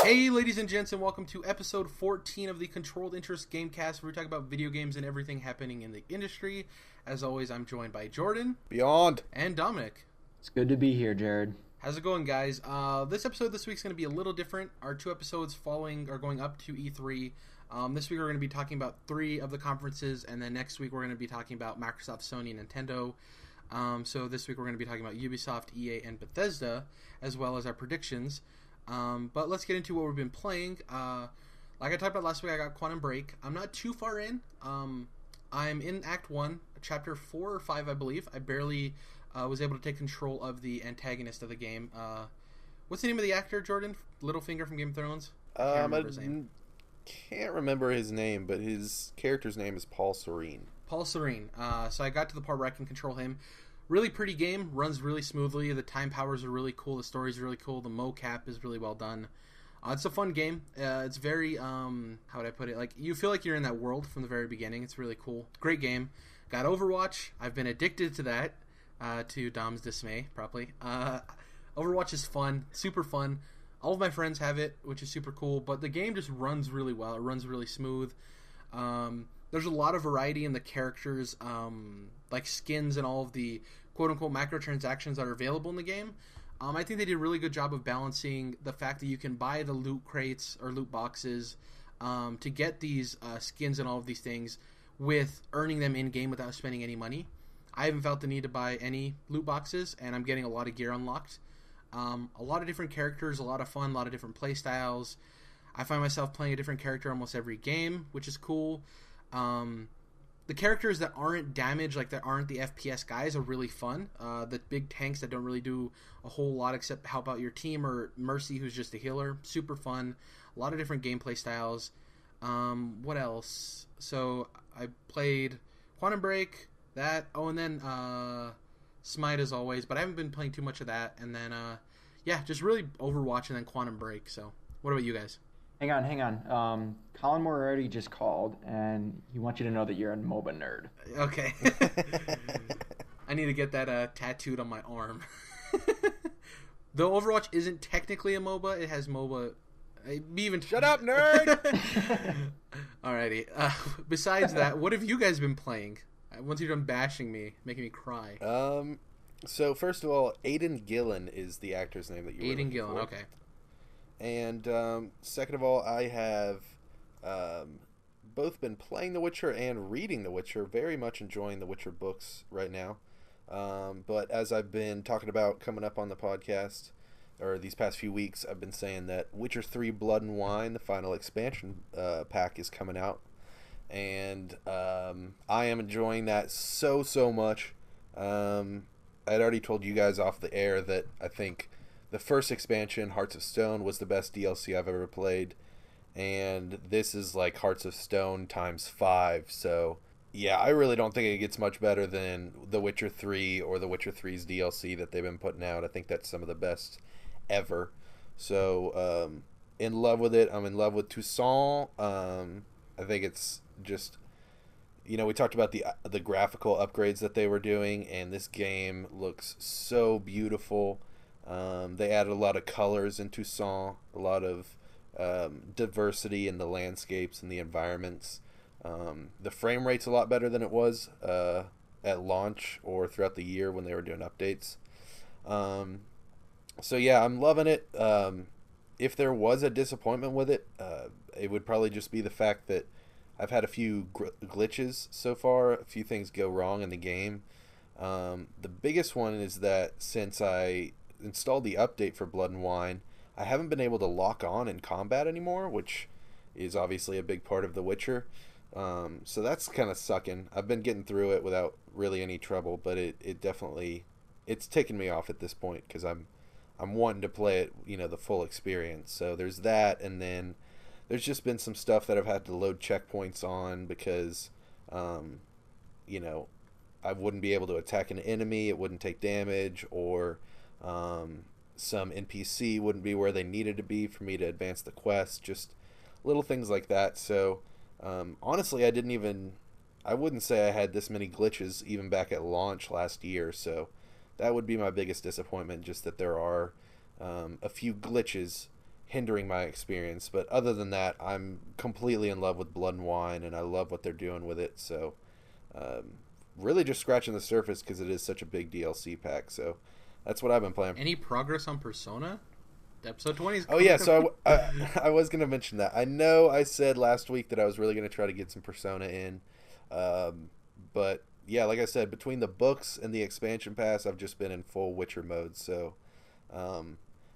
Hey, ladies and gents, and welcome to episode 14 of the Controlled Interest Gamecast, where we talk about video games and everything happening in the industry. As always, I'm joined by Jordan. Beyond. And Dominic. It's good to be here, Jared. How's it going, guys? This episode this week's going to be a little different. Our two episodes following are going up to E3. This week we're going to be talking about 3 of the conferences, and then next week we're going to be talking about Microsoft, Sony, and Nintendo. So this week we're going to be talking about Ubisoft, EA, and Bethesda, as well as our predictions. But let's get into what we've been playing. Like I talked about last week, I got Quantum Break. I'm not too far in. I'm in Act 1, Chapter 4 or 5, I believe. I barely was able to take control of the antagonist of the game. What's the name of the actor, Jordan? Littlefinger from Game of Thrones? Can't remember his name, but his character's name is Paul Serene. Paul Serene. So I got to the part where I can control him. Really pretty game, runs really smoothly, the time powers are really cool, the story's really cool, the mocap is really well done. It's a fun game. It's very, how would I put it, like, you feel like you're in that world from the very beginning. It's really cool. Great game. Got Overwatch. I've been addicted to that, to Dom's dismay, probably. Overwatch is fun, super fun. All of my friends have it, which is super cool, but the game just runs really well. It runs really smooth. There's a lot of variety in the characters, like skins and all of the quote-unquote microtransactions that are available in the game. I think they did a really good job of balancing the fact that you can buy the loot crates or loot boxes to get these skins and all of these things with earning them in-game without spending any money. I haven't felt the need to buy any loot boxes, and I'm getting a lot of gear unlocked. A lot of different characters, a lot of fun, a lot of different play styles. I find myself playing a different character almost every game, which is cool. The characters that aren't damaged, like that aren't the FPS guys, are really fun. The big tanks that don't really do a whole lot except help out your team, or Mercy, who's just a healer, super fun. A lot of different gameplay styles. What else? So I played Quantum Break, that. Oh, and then Smite as always, but I haven't been playing too much of that. And then yeah, just really Overwatch and then Quantum Break. So what about you guys? Hang on. Colin Moriarty just called, and he wants you to know that you're a MOBA nerd. Okay. I need to get that tattooed on my arm. Though Overwatch isn't technically a MOBA, it has MOBA... Shut up, nerd! Alrighty. Besides that, what have you guys been playing? Once you're done bashing me, making me cry. So first of all, Aidan Gillen is the actor's name that you were Aidan looking Gillen, for. okay. And second of all, I have both been playing The Witcher and reading The Witcher. Very much enjoying The Witcher books right now. But as I've been talking about coming up on the podcast, or these past few weeks, I've been saying that Witcher 3 Blood and Wine, the final expansion pack, is coming out. And I am enjoying that so much. I'd already told you guys off the air that I think the first expansion, Hearts of Stone, was the best DLC I've ever played, and this is like Hearts of Stone times 5, so yeah, I really don't think it gets much better than The Witcher 3 or The Witcher 3's DLC that they've been putting out. I think that's some of the best ever, so in love with it. I'm in love with Toussaint. I think it's just, you know, we talked about the graphical upgrades that they were doing, and this game looks so beautiful. They added a lot of colors in Toussaint, a lot of diversity in the landscapes and the environments. The frame rate's a lot better than it was at launch or throughout the year when they were doing updates. So yeah, I'm loving it. If there was a disappointment with it, it would probably just be the fact that I've had a few glitches so far, a few things go wrong in the game. The biggest one is that since I installed the update for Blood and Wine, I haven't been able to lock on in combat anymore, which is obviously a big part of The Witcher. So that's kind of sucking. I've been getting through it without really any trouble, but it definitely, it's taken me off at this point because I'm wanting to play it, you know, the full experience. So there's that, and then there's just been some stuff that I've had to load checkpoints on because, you know, I wouldn't be able to attack an enemy, it wouldn't take damage, or some NPC wouldn't be where they needed to be for me to advance the quest, just little things like that. So honestly, I wouldn't say I had this many glitches even back at launch last year, so that would be my biggest disappointment, just that there are a few glitches hindering my experience. But other than that, I'm completely in love with Blood and Wine, and I love what they're doing with it. So, really just scratching the surface because it is such a big DLC pack. So, that's what I've been playing. Any progress on Persona? Episode 20 is Oh yeah, so I was going to mention that. I know I said last week that I was really going to try to get some Persona in, but yeah, like I said, between the books and the expansion pass, I've just been in full Witcher mode. So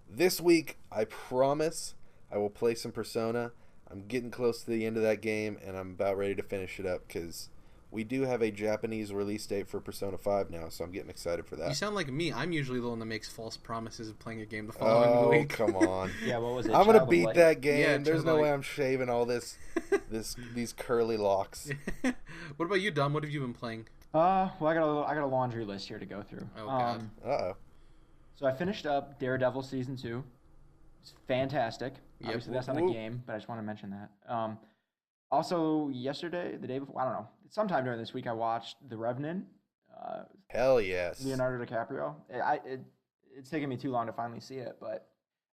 this week, I promise I will play some Persona. I'm getting close to the end of that game, and I'm about ready to finish it up because we do have a Japanese release date for Persona 5 now, so I'm getting excited for that. You sound like me. I'm usually the one that makes false promises of playing a game the following week. Oh, come on. Yeah, what was it? I'm going to beat that game. Yeah, There's no way I'm shaving all these curly locks. What about you, Dom? What have you been playing? Well, I got a laundry list here to go through. Oh, God. Uh-oh. So I finished up Daredevil Season 2. It's fantastic. Yep. Obviously, that's not a game, but I just want to mention that. Also, yesterday, the day before, I don't know, sometime during this week, I watched The Revenant. Hell yes. Leonardo DiCaprio. It's taken me too long to finally see it, but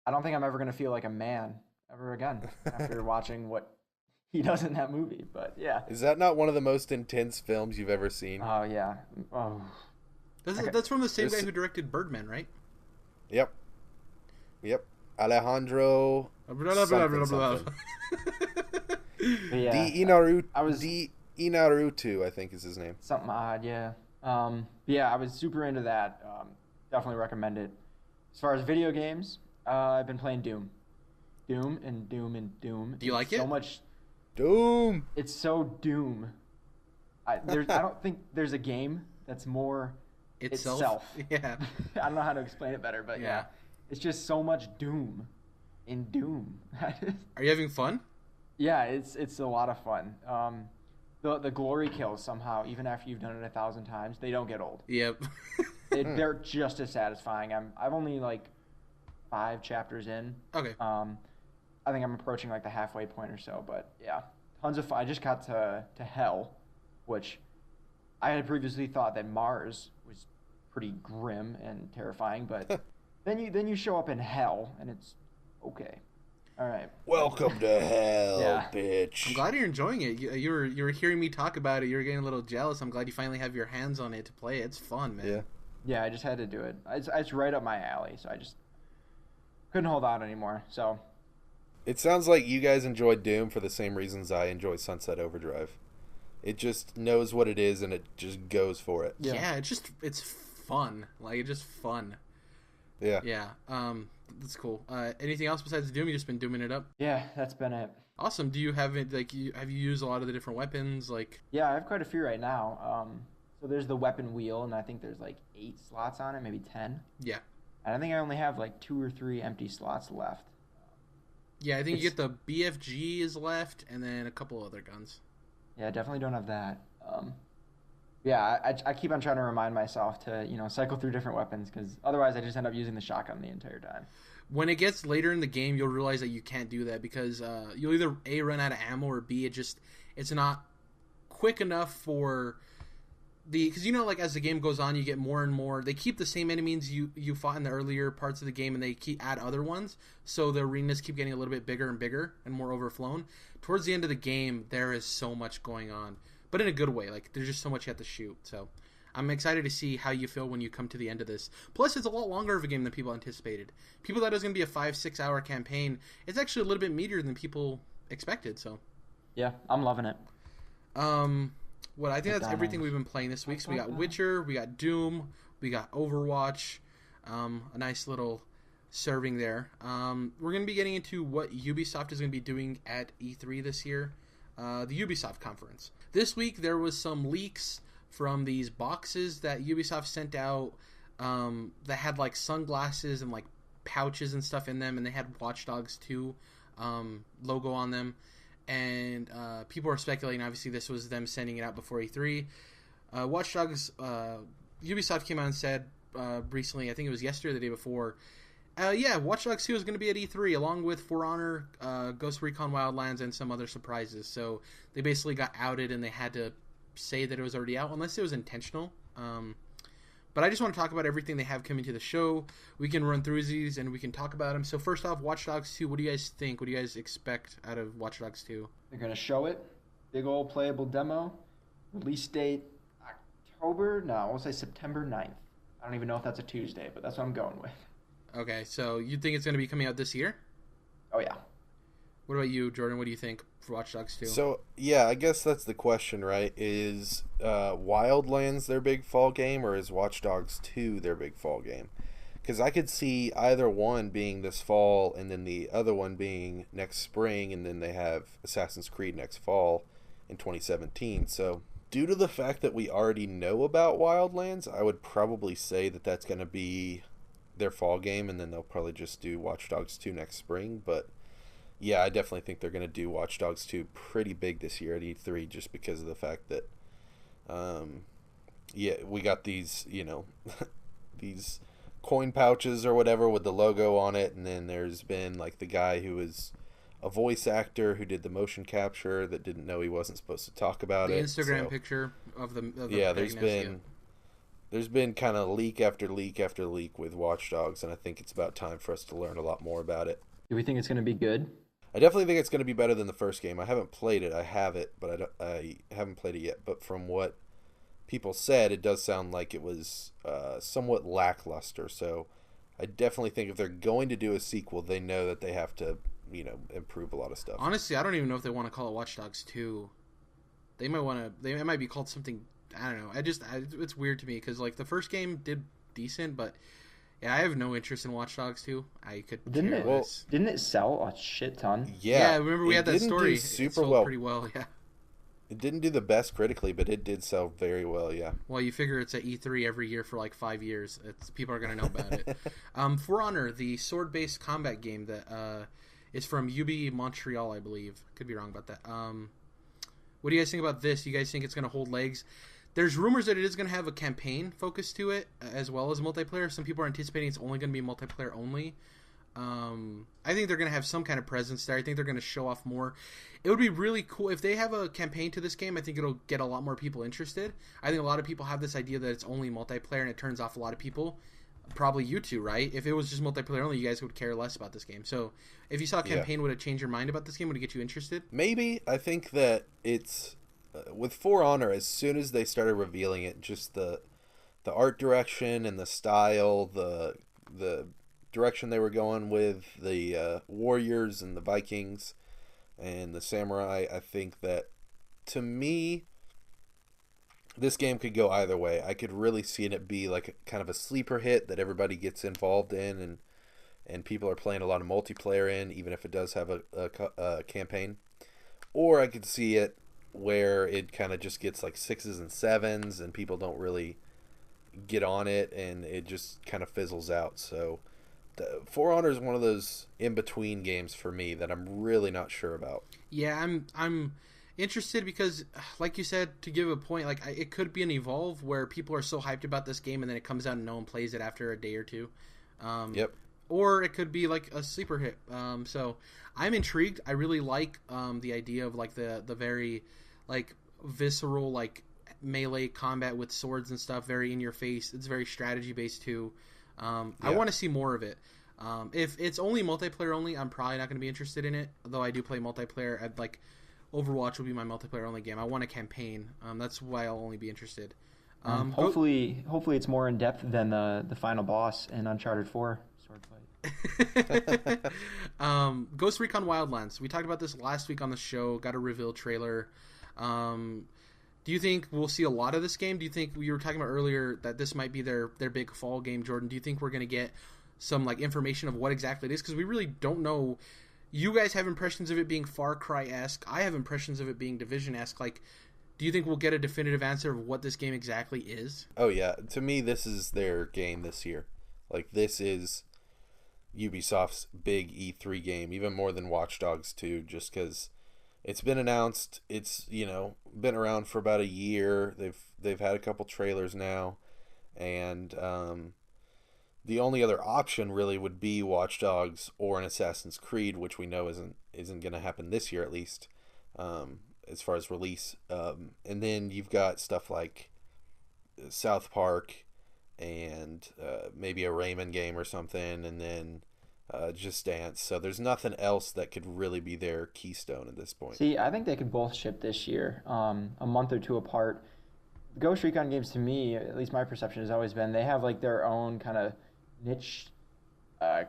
I don't think I'm ever going to feel like a man ever again after watching what he does in that movie. But yeah. Is that not one of the most intense films you've ever seen? Oh, yeah. Oh. That's from the same guy who directed Birdman, right? Yep. Alejandro. Something. Yeah, Di Inarutu, I think is his name. Something odd, yeah. Yeah, I was super into that. Definitely recommend it. As far as video games, I've been playing Doom. Doom. Do you like it? So much. Doom. It's so Doom. I don't think there's a game that's more itself. Yeah. I don't know how to explain it better, but yeah. It's just so much Doom in Doom. Are you having fun? Yeah, it's a lot of fun. The glory kills somehow, even after you've done it 1,000 times, they don't get old. Yep. They're just as satisfying. I've only like 5 chapters in. Okay. I think I'm approaching like the halfway point or so, but yeah, tons of fun. I just got to Hell, which I had previously thought that Mars was pretty grim and terrifying, but then you show up in Hell and it's okay. All right. Welcome to hell, bitch. I'm glad you're enjoying it. You were hearing me talk about it. You were getting a little jealous. I'm glad you finally have your hands on it to play it. It's fun, man. Yeah. Yeah, I just had to do it. It's right up my alley, so I just couldn't hold out anymore. So. It sounds like you guys enjoy Doom for the same reasons I enjoy Sunset Overdrive. It just knows what it is and it just goes for it. Yeah, it's fun. Like, it's just fun. Yeah. Yeah. That's cool. Anything else besides Doom? You just been dooming it up? Yeah, that's been it. Awesome. Do you have it have you used a lot of the different weapons? Like, yeah, I have quite a few right now. So there's the weapon wheel, and I think there's like 8 slots on it, maybe 10. Yeah. And I think I only have like 2 or 3 empty slots left. Yeah, I think you get the BFG is left, and then a couple other guns. Yeah, I definitely don't have that. Yeah, I keep on trying to remind myself to, cycle through different weapons, because otherwise I just end up using the shotgun the entire time. When it gets later in the game, you'll realize that you can't do that, because you'll either A, run out of ammo, or B, it's not quick enough for because like as the game goes on, you get more and more. They keep the same enemies you fought in the earlier parts of the game, and they add other ones, so the arenas keep getting a little bit bigger and bigger and more overflown. Towards the end of the game, there is so much going on, but in a good way. Like, there's just so much you have to shoot. So I'm excited to see how you feel when you come to the end of this. Plus, it's a lot longer of a game than people anticipated. People thought it was going to be a 5-6 hour campaign. It's actually a little bit meatier than people expected. So yeah, I'm loving it. Well, I think that's everything we've been playing this week. So we got Witcher, we got Doom, we got Overwatch, a nice little serving there. We're going to be getting into what Ubisoft is going to be doing at E3 this year, the Ubisoft conference. This week there was some leaks from these boxes that Ubisoft sent out that had like sunglasses and like pouches and stuff in them, and they had Watch Dogs 2 logo on them. And people are speculating, obviously, this was them sending it out before E3. Watch Dogs, Ubisoft came out and said recently, I think it was yesterday or the day before, Watch Dogs 2 is going to be at E3, along with For Honor, Ghost Recon Wildlands, and some other surprises. So they basically got outed, and they had to say that it was already out, unless it was intentional. But I just want to talk about everything they have coming to the show. We can run through these and we can talk about them. So first off, Watch Dogs 2. What do you guys think? What do you guys expect out of Watch Dogs 2? They're going to show it. Big old playable demo. Release date October? No, we'll say September 9th. I don't even know if that's a Tuesday, but that's what I'm going with. Okay, so you think it's going to be coming out this year? Oh, yeah. What about you, Jordan? What do you think for Watch Dogs 2? So, yeah, I guess that's the question, right? Is Wildlands their big fall game, or is Watch Dogs 2 their big fall game? Because I could see either one being this fall, and then the other one being next spring, and then they have Assassin's Creed next fall in 2017. So, due to the fact that we already know about Wildlands, I would probably say that that's going to be their fall game, and then they'll probably just do Watch Dogs 2 next spring, but yeah, I definitely think they're going to do Watch Dogs 2 pretty big this year at E3 just because of the fact that, we got these, these coin pouches or whatever with the logo on it, and then there's been, like, the guy who is a voice actor who did the motion capture that didn't know he wasn't supposed to talk about the it. Instagram picture of the yeah, there's been kind of leak after leak after leak with Watch Dogs, and I think it's about time for us to learn a lot more about it. Do we think it's going to be good? I definitely think it's going to be better than the first game. I haven't played it. I have it, but I haven't played it yet. But from what people said, it does sound like it was somewhat lackluster. So I definitely think if they're going to do a sequel, they know that they have to, improve a lot of stuff. Honestly, I don't even know if they want to call it Watch Dogs 2. They might be called something, I don't know. It's weird to me because, like, the first game did decent, but yeah, I have no interest in Watch Dogs 2. I could Didn't it sell a shit ton? Yeah, remember we had that story. Super it sold well. Pretty well, yeah. It didn't do the best critically, but it did sell very well, yeah. Well, you figure it's at E3 every year for like 5 years. People are going to know about it. For Honor, the sword-based combat game that is from Ubi Montreal, I believe. Could be wrong about that. What do you guys think about this? You guys think it's going to hold legs? There's rumors that it is going to have a campaign focus to it as well as multiplayer. Some people are anticipating it's only going to be multiplayer only. I think they're going to have some kind of presence there. I think they're going to show off more. It would be really cool if they have a campaign to this game. I think it'll get a lot more people interested. I think a lot of people have this idea that it's only multiplayer and it turns off a lot of people. Probably you two, right? If it was just multiplayer only, you guys would care less about this game. So if you saw a campaign, would it change your mind about this game? Would it get you interested? Maybe. I think that it's with For Honor, as soon as they started revealing it, just the art direction and the style, the direction they were going with the warriors and the Vikings and the samurai, I think that, to me, this game could go either way. I could really see it be like kind of a sleeper hit that everybody gets involved in and people are playing a lot of multiplayer in, even if it does have a campaign. Or I could see it where it kind of just gets like 6s and 7s and people don't really get on it and it just kind of fizzles out. So For Honor is one of those in-between games for me that I'm really not sure about. Yeah, I'm interested because, like you said, to give a point, like it could be an Evolve where people are so hyped about this game and then it comes out and no one plays it after a day or two. Yep. Or it could be like a sleeper hit. So I'm intrigued. I really like the idea of like the very like visceral like melee combat with swords and stuff. Very in your face. It's very strategy based too. I want to see more of it. If it's only multiplayer only, I'm probably not going to be interested in it. Though I do play multiplayer. I'd like Overwatch will be my multiplayer only game. I want a campaign. That's why I'll only be interested. Hopefully it's more in depth than the final boss in Uncharted 4 sword fight. Ghost Recon Wildlands. We talked about this last week on the show. Got a reveal trailer. Do you think we'll see a lot of this game? Do you think we were talking about earlier that this might be their big fall game, Jordan? Do you think we're going to get some like information of what exactly it is? Because we really don't know. You guys have impressions of it being Far Cry-esque. I have impressions of it being Division-esque. Like, do you think we'll get a definitive answer of what this game exactly is? Oh, yeah. To me, this is their game this year. Like, this is Ubisoft's big E3 game, even more than Watch Dogs 2, just because it's been announced. It's, been around for about a year. They've had a couple trailers now, and the only other option really would be Watch Dogs or an Assassin's Creed, which we know isn't going to happen this year at least, as far as release. And then you've got stuff like South Park and maybe a Rayman game or something, and then Just Dance. So there's nothing else that could really be their keystone at this point. See, I think they could both ship this year, a month or two apart. Ghost Recon games, to me, at least my perception has always been, they have like their own kind of niche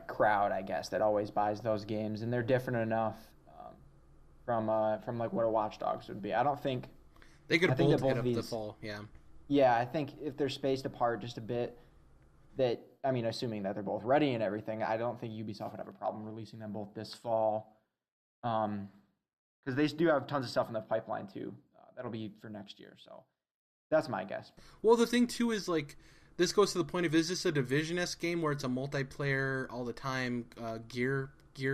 crowd, I guess, that always buys those games, and they're different enough from like what a Watch Dogs would be. I don't think They could I think both that both hit of up the these- fall. Yeah. Yeah, I think if they're spaced apart just a bit, that I mean, assuming that they're both ready and everything, I don't think Ubisoft would have a problem releasing them both this fall, because they do have tons of stuff in the pipeline too. That'll be for next year, so that's my guess. Well, the thing too is like this goes to the point of, is this a Division-esque game where it's a multiplayer all the time gear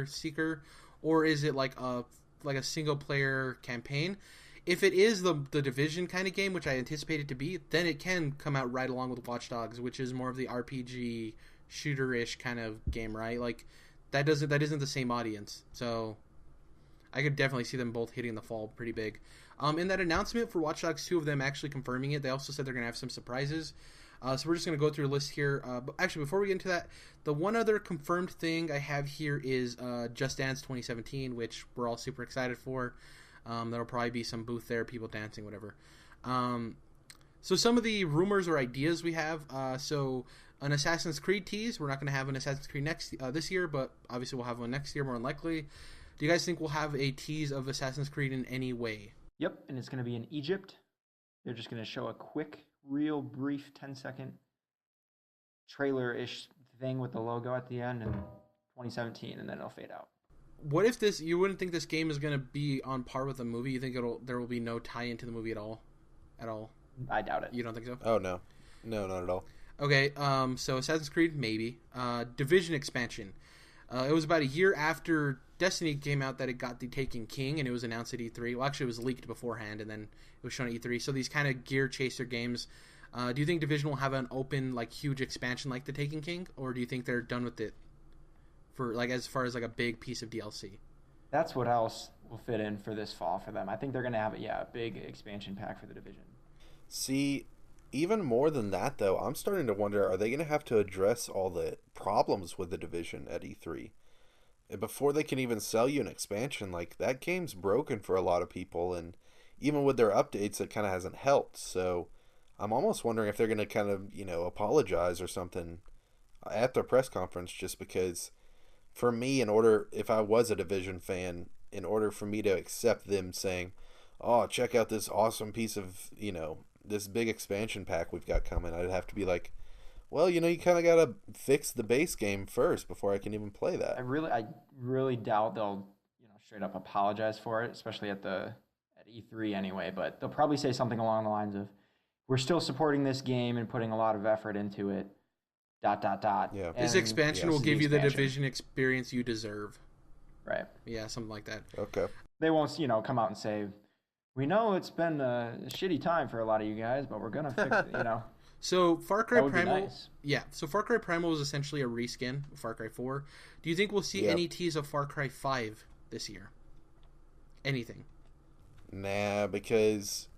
seeker, or is it like a single player campaign? If it is the Division kind of game, which I anticipate it to be, then it can come out right along with Watch Dogs, which is more of the RPG shooter-ish kind of game, right? Like that isn't the same audience. So I could definitely see them both hitting the fall pretty big. In that announcement for Watch Dogs 2 of them actually confirming it, they also said they're going to have some surprises. So we're just going to go through a list here. But actually, before we get into that, the one other confirmed thing I have here is Just Dance 2017, which we're all super excited for. There'll probably be some booth there, people dancing, whatever. So some of the rumors or ideas we have. So an Assassin's Creed tease. We're not going to have an Assassin's Creed this year, but obviously we'll have one next year more than likely. Do you guys think we'll have a tease of Assassin's Creed in any way? Yep, and it's going to be in Egypt. They're just going to show a quick, real brief 10-second trailer-ish thing with the logo at the end in 2017, and then it'll fade out. What if you wouldn't think this game is going to be on par with the movie? You think there will be no tie-in to the movie at all? I doubt it. You don't think so? Oh, no. No, not at all. Okay, so Assassin's Creed, maybe. Division expansion. It was about a year after Destiny came out that it got the Taken King, and it was announced at E3. Well, actually, it was leaked beforehand, and then it was shown at E3. So these kind of gear chaser games. Do you think Division will have an open, like, huge expansion like the Taken King, or do you think they're done with it for, like, as far as like a big piece of DLC? That's what else will fit in for this fall for them. I think they're going to have a big expansion pack for the Division. See, even more than that, though, I'm starting to wonder, are they going to have to address all the problems with the Division at E3? And before they can even sell you an expansion, like, that game's broken for a lot of people, and even with their updates, it kind of hasn't helped. So I'm almost wondering if they're going to kind of, apologize or something at their press conference, just because for me, if I was a Division fan, in order for me to accept them saying, oh, check out this awesome piece of, this big expansion pack we've got coming, I'd have to be like, well, you kind of got to fix the base game first before I can even play that. I really doubt they'll, straight up apologize for it, especially at E3 anyway, but they'll probably say something along the lines of, we're still supporting this game and putting a lot of effort into it, ... Yeah. This expansion will give you the Division experience you deserve. Right. Yeah, something like that. Okay. They won't, come out and say, we know it's been a shitty time for a lot of you guys, but we're going to fix it, So Far Cry That would be Primal, nice. yeah. So Far Cry Primal is essentially a reskin of Far Cry 4. Do you think we'll see Yep. any tease of Far Cry 5 this year? Anything? Nah, because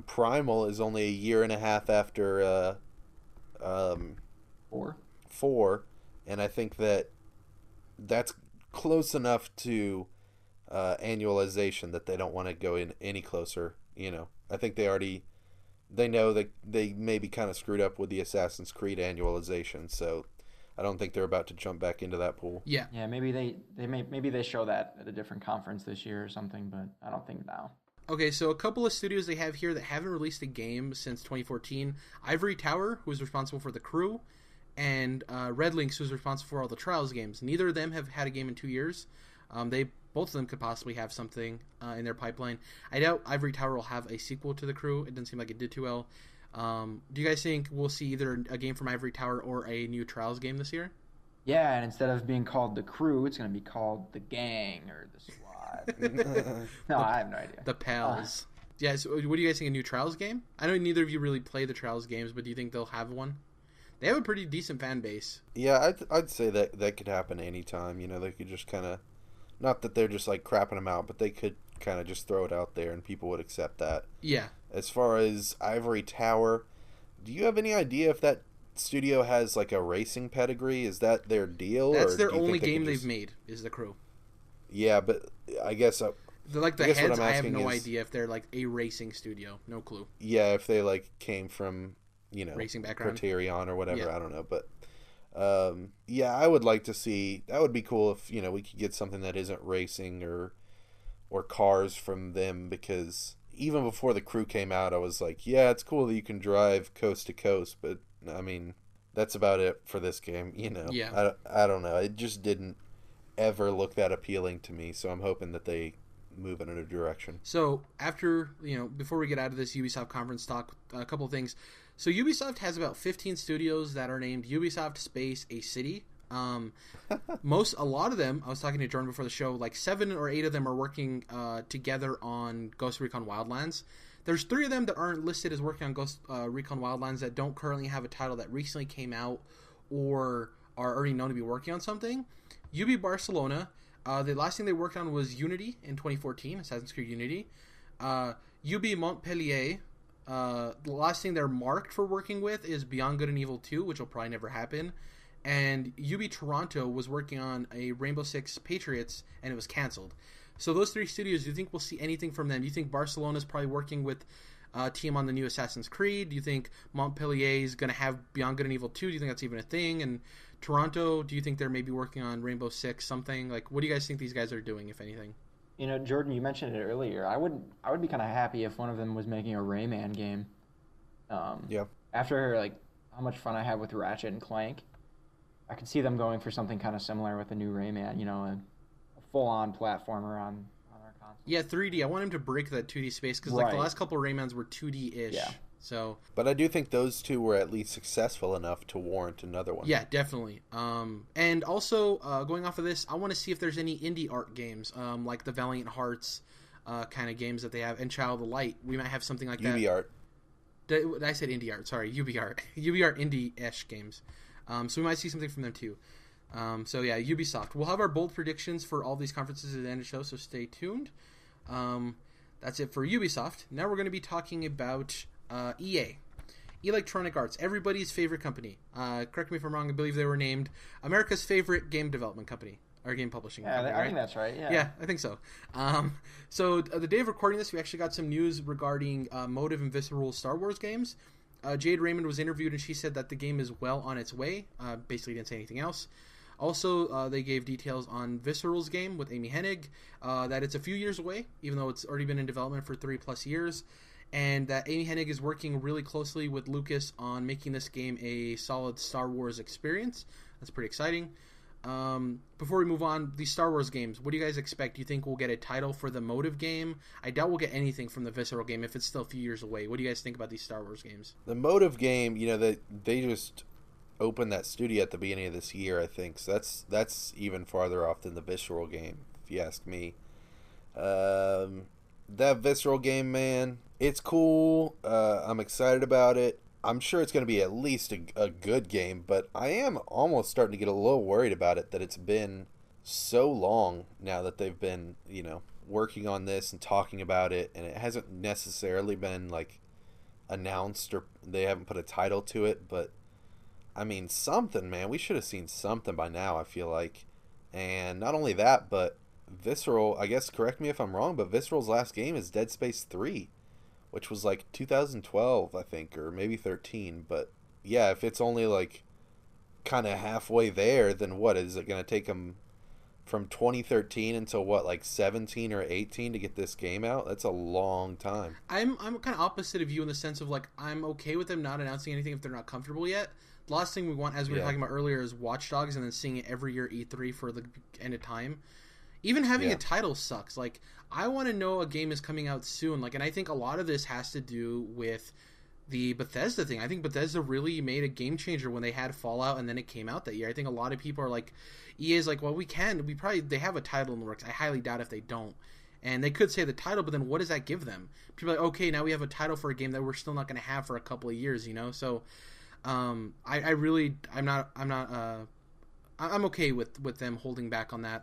Primal is only a year and a half after 4, and I think that's close enough to annualization that they don't want to go in any closer. I think they know that they may be kind of screwed up with the Assassin's Creed annualization, so I don't think they're about to jump back into that pool. Yeah. Yeah, maybe they show that at a different conference this year or something, but I don't think now. Okay, so a couple of studios they have here that haven't released a game since 2014. Ivory Tower, who's responsible for The Crew, and Red Lynx, who's responsible for all the Trials games. Neither of them have had a game in 2 years. Both of them could possibly have something in their pipeline. I doubt Ivory Tower will have a sequel to The Crew. It doesn't seem like it did too well. Do you guys think we'll see either a game from Ivory Tower or a new Trials game this year? Yeah, and instead of being called The Crew, it's going to be called The Gang or The Squad. No, I have no idea. The Pals. Yeah, so what do you guys think, a new Trials game? I know neither of you really play the Trials games, but do you think they'll have one? They have a pretty decent fan base. Yeah, I'd say that could happen anytime. They could just kind of, not that they're just like crapping them out, but they could kind of just throw it out there and people would accept that. Yeah. As far as Ivory Tower, do you have any idea if that studio has like a racing pedigree. Is that their deal? That's or their do you only think they game could they've just... made is The Crew. Yeah, but I guess They're like the I guess what heads. I'm I have asking no is, idea if they're like a racing studio. No clue. yeah, if they like came from, Racing background. Criterion or whatever. Yeah. I don't know, but yeah, I would like to see. That would be cool if we could get something that isn't racing or cars from them, because even before The Crew came out, I was like, yeah, it's cool that you can drive coast to coast, but I mean, that's about it for this game. Yeah. I don't know. It just didn't ever look that appealing to me, so I'm hoping that they move in a direction. So after, before we get out of this Ubisoft conference talk, a couple of things. So Ubisoft has about 15 studios that are named Ubisoft Space a City. A lot of them, I was talking to Jordan before the show, like 7 or 8 of them are working together on Ghost Recon Wildlands. There's 3 of them that aren't listed as working on Ghost Recon Wildlands that don't currently have a title that recently came out or are already known to be working on something. Barcelona, the last thing they worked on was Unity in 2014, Assassin's Creed Unity. Montpellier, the last thing they're marked for working with is Beyond Good and Evil 2, which will probably never happen. And Toronto was working on a Rainbow Six Patriots, and it was canceled. So those 3 studios, do you think we'll see anything from them? Do you think Barcelona's probably working with a team on the new Assassin's Creed? Do you think Montpellier is going to have Beyond Good and Evil 2? Do you think that's even a thing? And Toronto, do you think they're maybe working on Rainbow Six, something? Like, what do you guys think these guys are doing, if anything? Jordan, you mentioned it earlier. I would be kind of happy if one of them was making a Rayman game. Yeah. After like how much fun I had with Ratchet and Clank, I could see them going for something kind of similar with a new Rayman. A full-on platformer on our console. Yeah, 3D. I want him to break that 2D space because like the last couple of Raymans were 2D-ish. Yeah. So. But I do think those 2 were at least successful enough to warrant another one. Yeah, definitely. And also, going off of this, I want to see if there's any indie art games, like the Valiant Hearts kind of games that they have, and Child of the Light. We might have something like that. UbiArt. I said indie art. Sorry, UbiArt. UbiArt indie-ish games. So we might see something from them too. So yeah, Ubisoft. We'll have our bold predictions for all these conferences at the end of the show, so stay tuned. That's it for Ubisoft. Now we're going to be talking about EA. Electronic Arts, everybody's favorite company. Correct me if I'm wrong, I believe they were named America's favorite game development company. Or game publishing company, I think that's right, yeah. Yeah, I think so. So the day of recording this, we actually got some news regarding Motive and Visceral Star Wars games. Jade Raymond was interviewed, and she said that the game is well on its way. Basically didn't say anything else. Also, they gave details on Visceral's game with Amy Hennig, that it's a few years away, even though it's already been in development for 3+ years, and that Amy Hennig is working really closely with Lucas on making this game a solid Star Wars experience. That's pretty exciting. Before we move on, these Star Wars games, what do you guys expect? Do you think we'll get a title for the Motive game? I doubt we'll get anything from the Visceral game if it's still a few years away. What do you guys think about these Star Wars games? The Motive game, they just opened that studio at the beginning of this year, I think. So that's even farther off than the Visceral game, if you ask me. That Visceral game, man, it's cool. I'm excited about it. I'm sure it's going to be at least a good game, but I am almost starting to get a little worried about it, that it's been so long now that they've been, working on this and talking about it, and it hasn't necessarily been, like, announced, or they haven't put a title to it, but, I mean, something, man. We should have seen something by now, I feel like. And not only that, but Visceral, I guess, correct me if I'm wrong, but Visceral's last game is Dead Space 3. Which was like 2012, I think, or maybe 13. But yeah, if it's only like kind of halfway there, then what is it going to take them from 2013 until what, like 17 or 18 to get this game out? That's a long time. I'm kind of opposite of you in the sense of like I'm okay with them not announcing anything if they're not comfortable yet. The last thing we want, as we were talking about earlier, is Watch Dogs and then seeing it every year at E3 for the end of time. Even having a title sucks. Like, I want to know a game is coming out soon. Like, and I think a lot of this has to do with the Bethesda thing. I think Bethesda really made a game changer when they had Fallout and then it came out that year. I think a lot of people are like, EA is like, well, they have a title in the works. I highly doubt if they don't. And they could say the title, but then what does that give them? People are like, okay, now we have a title for a game that we're still not going to have for a couple of years, So, I'm okay with them holding back on that.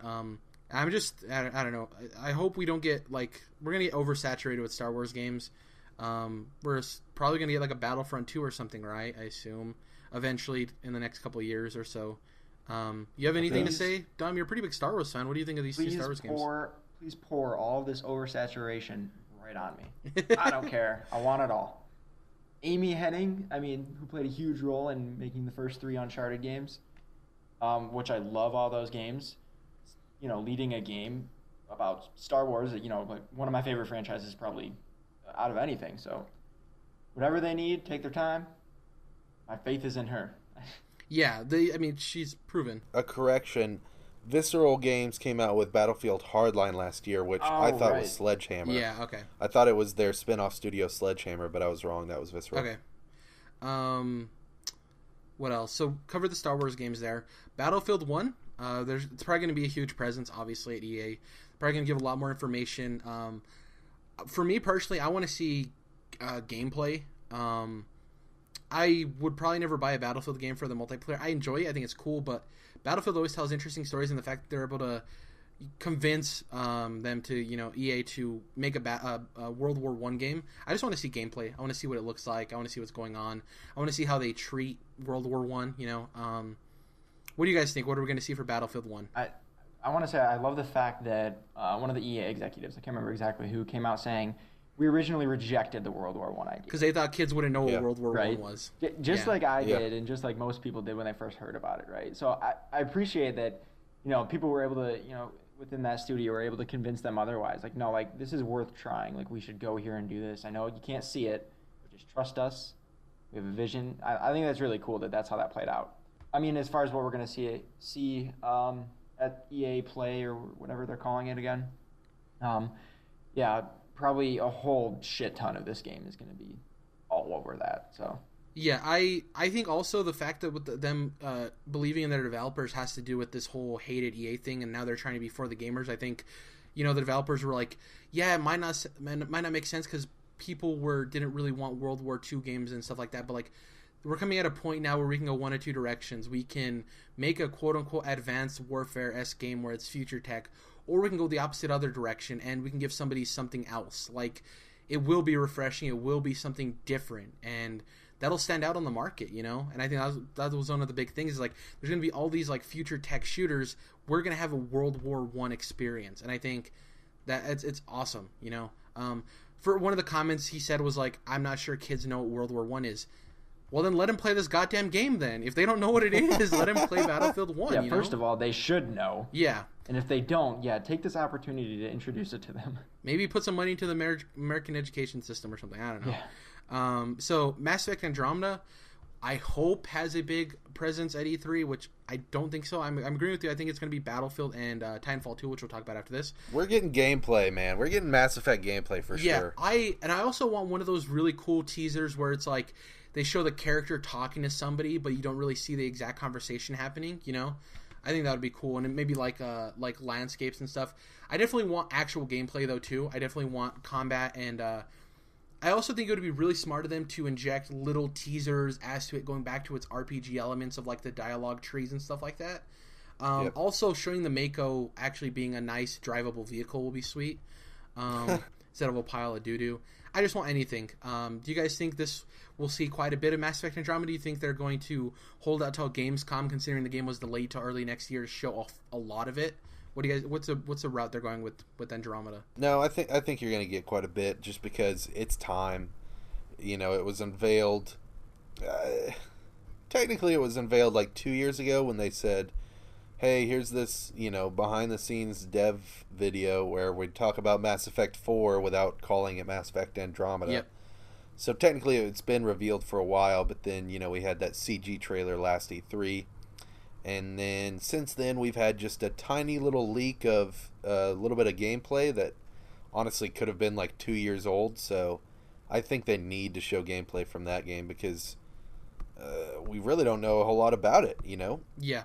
I don't know. I hope we don't get, like, we're going to get oversaturated with Star Wars games. We're probably going to get, like, a Battlefront 2 or something, right? I assume. eventually in the next couple of years or so. You have anything to say, Dom? You're a pretty big Star Wars fan. What do you think of these two Star Wars games? Please pour all of this oversaturation right on me. I don't care. I want it all. Amy Hennig, who played a huge role in making the first 3 Uncharted games, which I love all those games. Leading a game about Star Wars, like one of my favorite franchises probably out of anything. So whatever they need, take their time. My faith is in her. Yeah, she's proven. A correction. Visceral Games came out with Battlefield Hardline last year, which I thought was Sledgehammer. Yeah, okay. I thought it was their spin-off studio Sledgehammer, but I was wrong. That was Visceral. Okay. What else? So, cover the Star Wars games there. Battlefield 1, it's probably going to be a huge presence, obviously, at EA. Probably going to give a lot more information. For me, personally, I want to see gameplay. I would probably never buy a Battlefield game for the multiplayer. I enjoy it. I think it's cool, but Battlefield always tells interesting stories, and the fact that they're able to convince them to, EA to make a World War I game. I just want to see gameplay. I want to see what it looks like. I want to see what's going on. I want to see how they treat World War I. What do you guys think? What are we going to see for Battlefield 1? I want to say I love the fact that one of the EA executives, I can't remember exactly who, came out saying, we originally rejected the World War I idea. Because they thought kids wouldn't know what World War I was. Just like I did, and just like most people did when they first heard about it, right? So I appreciate that, people were able to, within that studio were able to convince them otherwise. Like, no, like, this is worth trying. Like, we should go here and do this. I know you can't see it, but just trust us. We have a vision. I think that's really cool that that's how that played out. As far as what we're going to see at EA Play or whatever they're calling it again, probably a whole shit ton of this game is going to be all over that. So yeah, I think also the fact that with them believing in their developers has to do with this whole hated EA thing, and now they're trying to be for the gamers. I think the developers were like, yeah, it might not make sense because people didn't really want World War II games and stuff like that, but like we're coming at a point now where we can go one of two directions. We can make a quote unquote advanced warfare-esque game where it's future tech, or we can go the opposite other direction and we can give somebody something else. Like, it will be refreshing, it will be something different, and that'll stand out on the market, And I think that was one of the big things, is like, there's going to be all these like future tech shooters. We're going to have a World War I experience, and I think that it's awesome, For one of the comments he said was like, I'm not sure kids know what World War I is. Well, then let him play this goddamn game then. If they don't know what it is, let him play Battlefield 1, Yeah, first of all, they should know. Yeah. And if they don't, take this opportunity to introduce it to them. Maybe put some money into the American education system or something. I don't know. Yeah. So, Mass Effect Andromeda, I hope has a big presence at E3, which I don't think so. I'm agreeing with you. I think it's going to be Battlefield and Titanfall 2, which we'll talk about after this. We're getting gameplay, man. We're getting Mass Effect gameplay for sure. I also want one of those really cool teasers where it's like, they show the character talking to somebody, but you don't really see the exact conversation happening, I think that would be cool, and maybe like landscapes and stuff. I definitely want actual gameplay, though, too. I definitely want combat, and I also think it would be really smart of them to inject little teasers as to it going back to its RPG elements of, like, the dialogue trees and stuff like that. Also, showing the Mako actually being a nice, drivable vehicle will be sweet, instead of a pile of doo-doo. I just want anything. Do you guys think we'll see quite a bit of Mass Effect Andromeda? Do you think they're going to hold out till Gamescom, considering the game was delayed to early next year, to show off a lot of it? What do you guys? What's the route they're going with Andromeda? No, I think you're going to get quite a bit, just because it's time. It was unveiled. Technically, it was unveiled like 2 years ago when they said, hey, here's this, behind the scenes dev video where we talk about Mass Effect 4 without calling it Mass Effect Andromeda. Yep. So technically it's been revealed for a while, but then, we had that CG trailer last E3. And then since then we've had just a tiny little leak of a little bit of gameplay that honestly could have been like 2 years old. So I think they need to show gameplay from that game because we really don't know a whole lot about it, Yeah.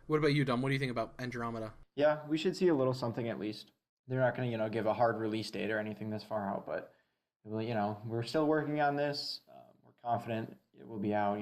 What about you, Dom? What do you think about Andromeda? Yeah, we should see a little something at least. They're not going to, give a hard release date or anything this far out, but, we're still working on this. We're confident it will be out,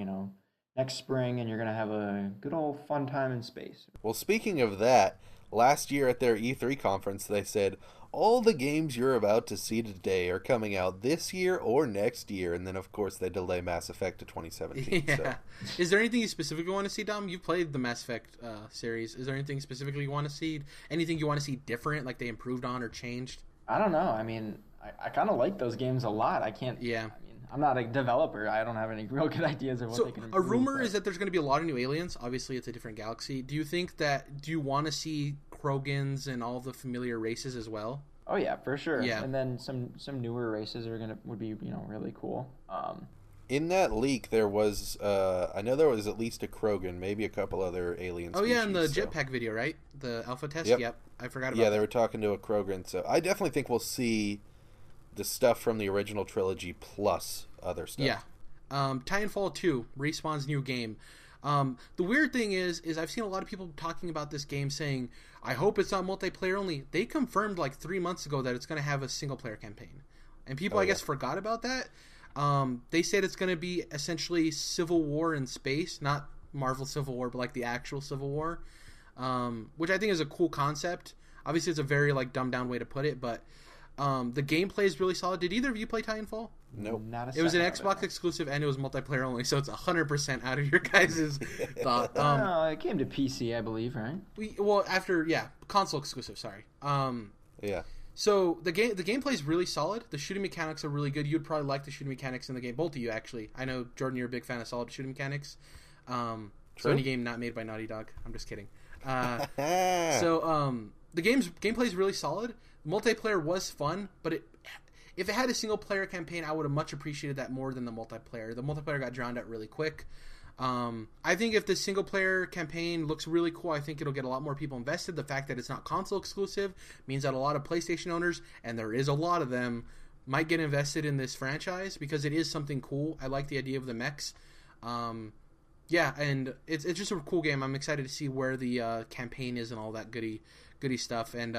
next spring, and you're going to have a good old fun time in space. Well, speaking of that, last year at their E3 conference, they said, all the games you're about to see today are coming out this year or next year. And then, of course, they delay Mass Effect to 2017. Yeah. So. Is there anything you specifically want to see, Dom? You've played the Mass Effect series. Is there anything specifically you want to see? Anything you want to see different, like they improved on or changed? I don't know. I mean, I kind of like those games a lot. I can't. Yeah. I mean, I'm not a developer. I don't have any real good ideas of what they can improve. A rumor is that there's going to be a lot of new aliens. Obviously, it's a different galaxy. Do you want to see Krogans and all the familiar races as well? Oh yeah, for sure. Yeah. And then some newer races would be really cool. In that leak, there was I know there was at least a Krogan, maybe a couple other alien species. Oh yeah, in the jetpack video, right? The alpha test. Yep. I forgot about. Yeah, they were talking to a Krogan, so I definitely think we'll see the stuff from the original trilogy plus other stuff. Yeah. Titanfall 2, Respawn's new game. The weird thing is I've seen a lot of people talking about this game saying, I hope it's not multiplayer only. They confirmed like 3 months ago that it's going to have a single player campaign. And people, I guess, forgot about that. They said it's going to be essentially Civil War in space, not Marvel Civil War, but like the actual Civil War, which I think is a cool concept. Obviously, it's a very like dumbed down way to put it, but the gameplay is really solid. Did either of you play Titanfall? Nope. It was an Xbox exclusive and it was multiplayer only, so it's 100% out of your guys' thought. No, it came to PC, I believe, right? Console exclusive. Sorry. Yeah. So the gameplay is really solid. The shooting mechanics are really good. You'd probably like the shooting mechanics in the game. Both of you, actually. I know, Jordan, you're a big fan of solid shooting mechanics. So any game not made by Naughty Dog. I'm just kidding. The gameplay is really solid. Multiplayer was fun, but if it had a single player campaign, I would have much appreciated that more than the multiplayer. The multiplayer got drowned out really quick. I think if the single player campaign looks really cool, I think it'll get a lot more people invested. The fact that it's not console exclusive means that a lot of PlayStation owners, and there is a lot of them, might get invested in this franchise because it is something cool. I like the idea of the mechs. And it's just a cool game. I'm excited to see where the campaign is and all that goody stuff. And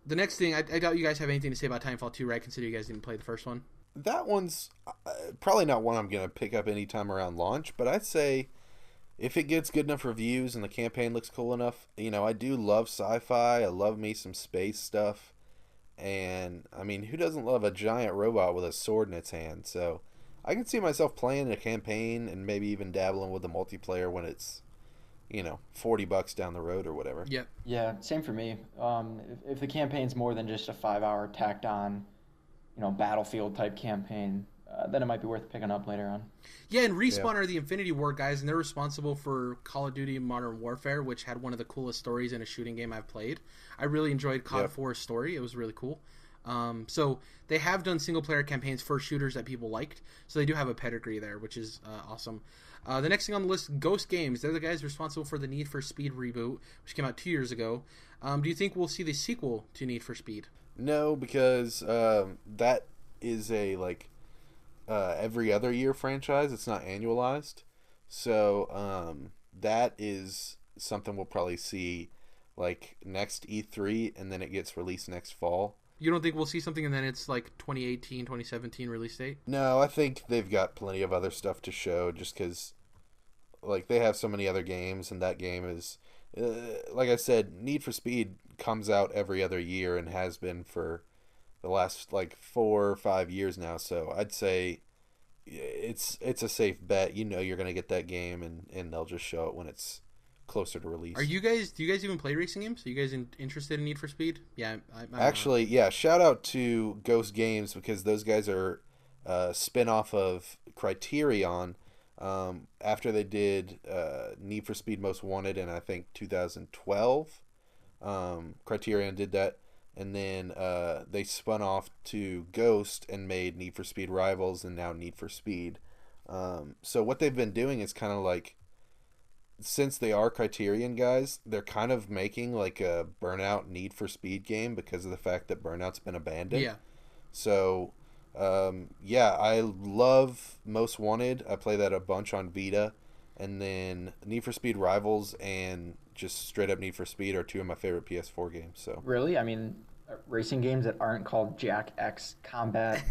the next thing, I doubt you guys have anything to say about Titanfall 2, right? Consider you guys didn't play the first one. That one's probably not one I'm going to pick up anytime around launch, but I'd say if it gets good enough reviews and the campaign looks cool enough, I do love sci-fi. I love me some space stuff. And, I mean, who doesn't love a giant robot with a sword in its hand? So I can see myself playing a campaign and maybe even dabbling with the multiplayer when it's, $40 down the road or whatever. Yep. Yeah, same for me. If the campaign's more than just a 5-hour tacked on, Battlefield type campaign, then it might be worth picking up later on. Yeah, and Respawn are the Infinity Ward guys, and they're responsible for Call of Duty Modern Warfare, which had one of the coolest stories in a shooting game I've played. I really enjoyed COD 4's story. It was really cool. So they have done single-player campaigns for shooters that people liked, so they do have a pedigree there, which is awesome. The next thing on the list, Ghost Games. They're the guys responsible for the Need for Speed reboot, which came out 2 years ago. Do you think we'll see the sequel to Need for Speed? No, because that is a every other year franchise. It's not annualized, so that is something we'll probably see next E3, and then it gets released next fall. You don't think we'll see something and then it's 2018, 2017 release date? No, I think they've got plenty of other stuff to show just because they have so many other games, and that game is, like I said, Need for Speed comes out every other year and has been for the last 4 or 5 years now. So I'd say it's a safe bet. You're going to get that game, and they'll just show it when it's closer to release. Do you guys even play racing games? Are you guys interested in Need for Speed? Yeah. Actually, yeah, shout out to Ghost Games because those guys are a spin-off of Criterion. After they did Need for Speed Most Wanted in, I think, 2012, Criterion did that, and then they spun off to Ghost and made Need for Speed Rivals and now Need for Speed. So what they've been doing is kind of since they are Criterion guys, they're kind of making a Burnout Need for Speed game because of the fact that Burnout's been abandoned. Yeah. So I love Most Wanted. I play that a bunch on Vita, and then Need for Speed Rivals and just straight up Need for Speed are two of my favorite PS4 games. So really, I mean, racing games that aren't called Jack X Combat,